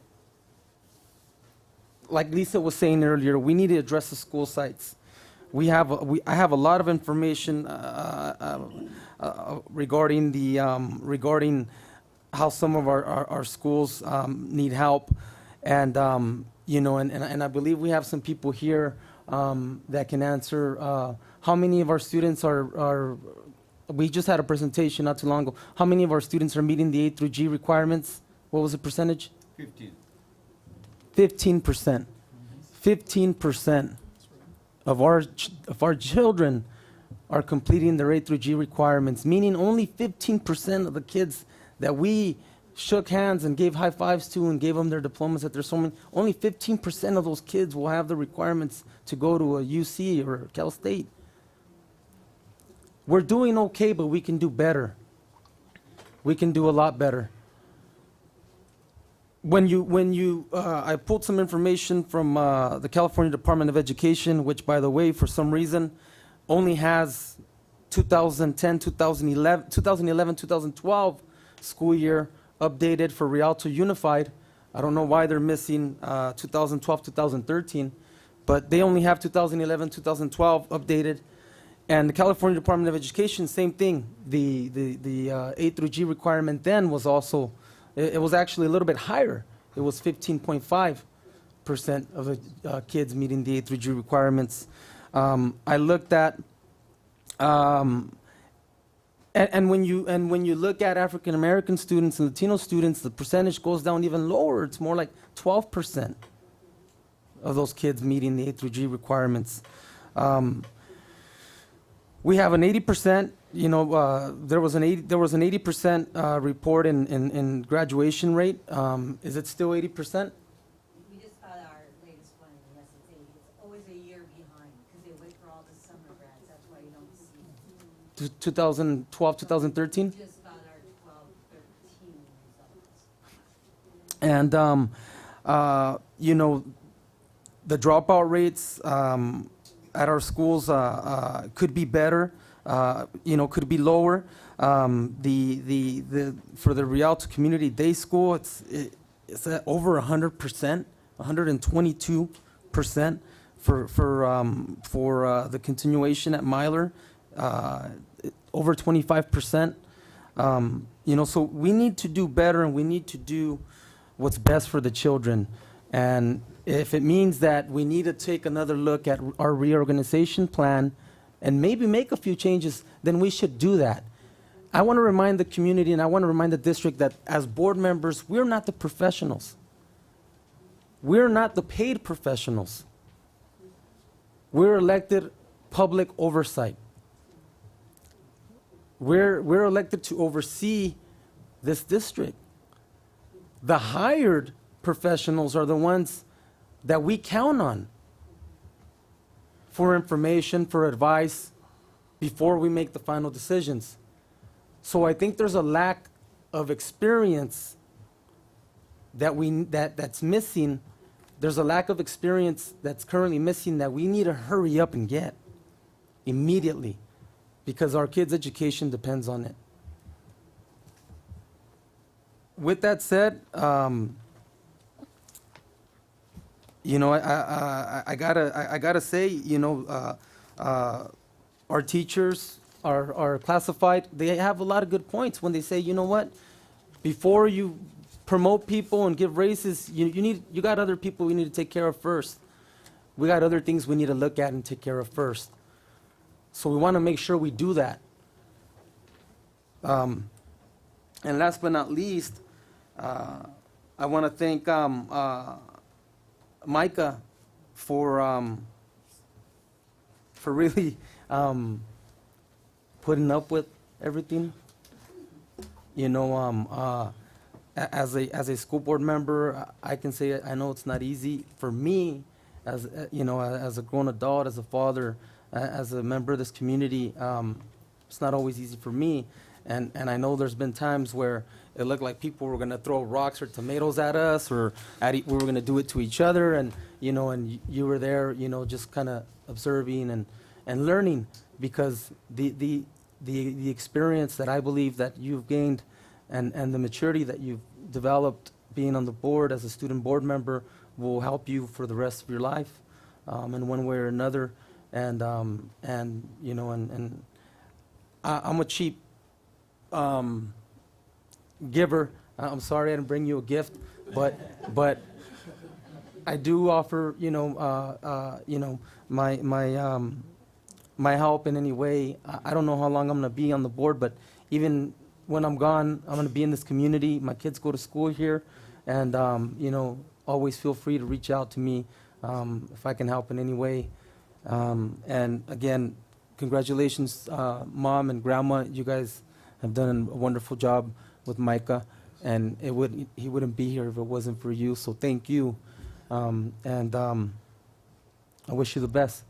like Lisa was saying earlier, we need to address the school sites. I have a lot of information regarding regarding how some of our schools need help, and and I believe we have some people here that can answer how many of our students are. We just had a presentation not too long ago. How many of our students are meeting the A through G requirements? What was the percentage? 15%. 15% of our children are completing their A through G requirements, meaning only 15% of the kids that we shook hands and gave high fives to and gave them their diplomas at their summit, only 15% of those kids will have the requirements to go to a UC or Cal State. We're doing okay, but we can do better. We can do a lot better. I pulled some information from the California Department of Education, which, by the way, for some reason, only has 2010, 2011, 2012 school year updated for Rialto Unified. I don't know why they're missing 2012, 2013, but they only have 2011, 2012 updated. And the California Department of Education, same thing. The A through G requirement then was also, it was actually a little bit higher. It was 15.5% of the kids meeting the A through G requirements. I looked at, and when you look at African American students and Latino students, the percentage goes down even lower. It's more like 12% of those kids meeting the A through G requirements. We have an 80%, there was an 80% report in graduation rate. Is it still 80%? We just got our latest one, and yes, it's 80. It's always a year behind, because they wait for all the summer grads, that's why you don't see it. 2012, 2013? We just got our 12, 13 results. And, the dropout rates at our schools could be better, could be lower. For the Rialto Community Day School, it's at over 100%, 122% for the continuation at Myler, over 25%. So we need to do better, and we need to do what's best for the children. And if it means that we need to take another look at our reorganization plan and maybe make a few changes, then we should do that. I want to remind the community and I want to remind the district that as board members, we're not the professionals. We're not the paid professionals. We're elected public oversight. We're elected to oversee this district. The hired professionals are the ones that we count on for information, for advice, before we make the final decisions. So I think there's a lack of experience that's missing. There's a lack of experience that's currently missing that we need to hurry up and get immediately, because our kids' education depends on it. With that said, I gotta say, our teachers are classified. They have a lot of good points when they say, you know what, before you promote people and give raises, you got other people we need to take care of first. We got other things we need to look at and take care of first. So we want to make sure we do that. And last but not least, I want to thank Micah for really putting up with everything. As a school board member, I can say I know it's not easy for me, as a grown adult, as a father, as a member of this community. It's not always easy for me, and I know there's been times where it looked like people were going to throw rocks or tomatoes at us, or we were going to do it to each other, and you were there, just kind of observing and learning, because the experience that I believe that you've gained and the maturity that you've developed being on the board as a student board member will help you for the rest of your life, in one way or another. And you know, and I'm a cheap giver. I'm sorry I didn't bring you a gift, but I do offer, you know, my help in any way. I don't know how long I'm going to be on the board, but even when I'm gone, I'm going to be in this community. My kids go to school here, and you know, always feel free to reach out to me if I can help in any way. And again, congratulations, Mom and Grandma. You guys have done a wonderful job with Micah, and he wouldn't be here if it wasn't for you. So thank you, and I wish you the best.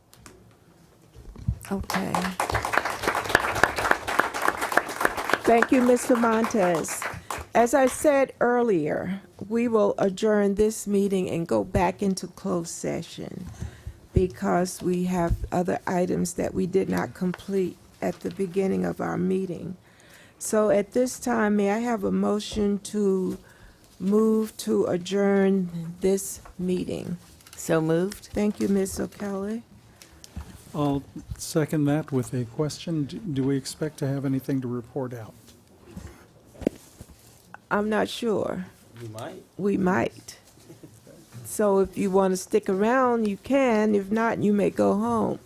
Okay. Thank you, Mr. Montes. As I said earlier, we will adjourn this meeting and go back into closed session because we have other items that we did not complete at the beginning of our meeting. So at this time, may I have a motion to move to adjourn this meeting? So moved. Thank you, Ms. O'Kelly. I'll second that with a question. Do we expect to have anything to report out? I'm not sure. You might. We might. So if you want to stick around, you can. If not, you may go home.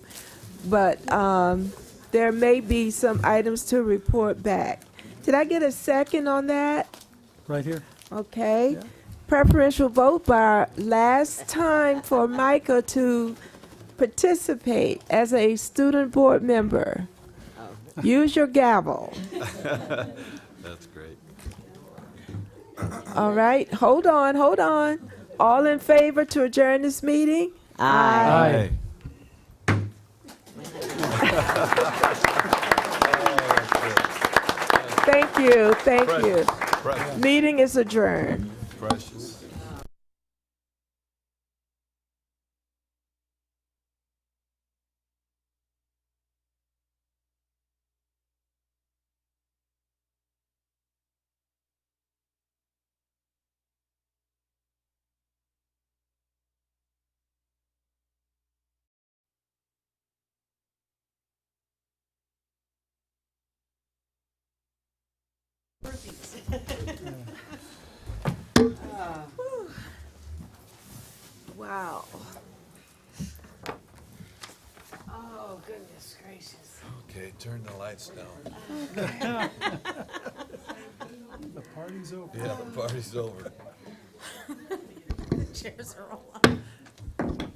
But there may be some items to report back. Did I get a second on that? Right here. Okay. Yeah. Preferential vote by last time for Micah to participate as a student board member. Use your gavel. That's great. All right. Hold on. All in favor to adjourn this meeting? Aye. Thank you. Precious. Meeting is adjourned. Precious. Wow. Oh, goodness gracious. Okay, turn the lights down. The party's over. Yeah, the party's over. The chairs are all up.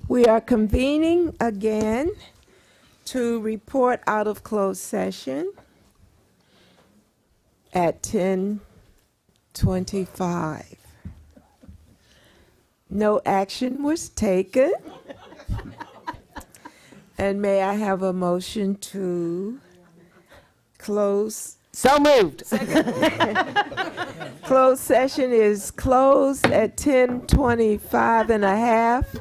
We are convening again to report out of closed session at 10:25. No action was taken. And may I have a motion to close? So moved. Closed session is closed at 10:25 and a half.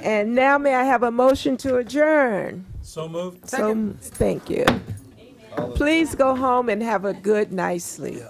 And now may I have a motion to adjourn? So moved. So, thank you. Please go home and have a good night's sleep.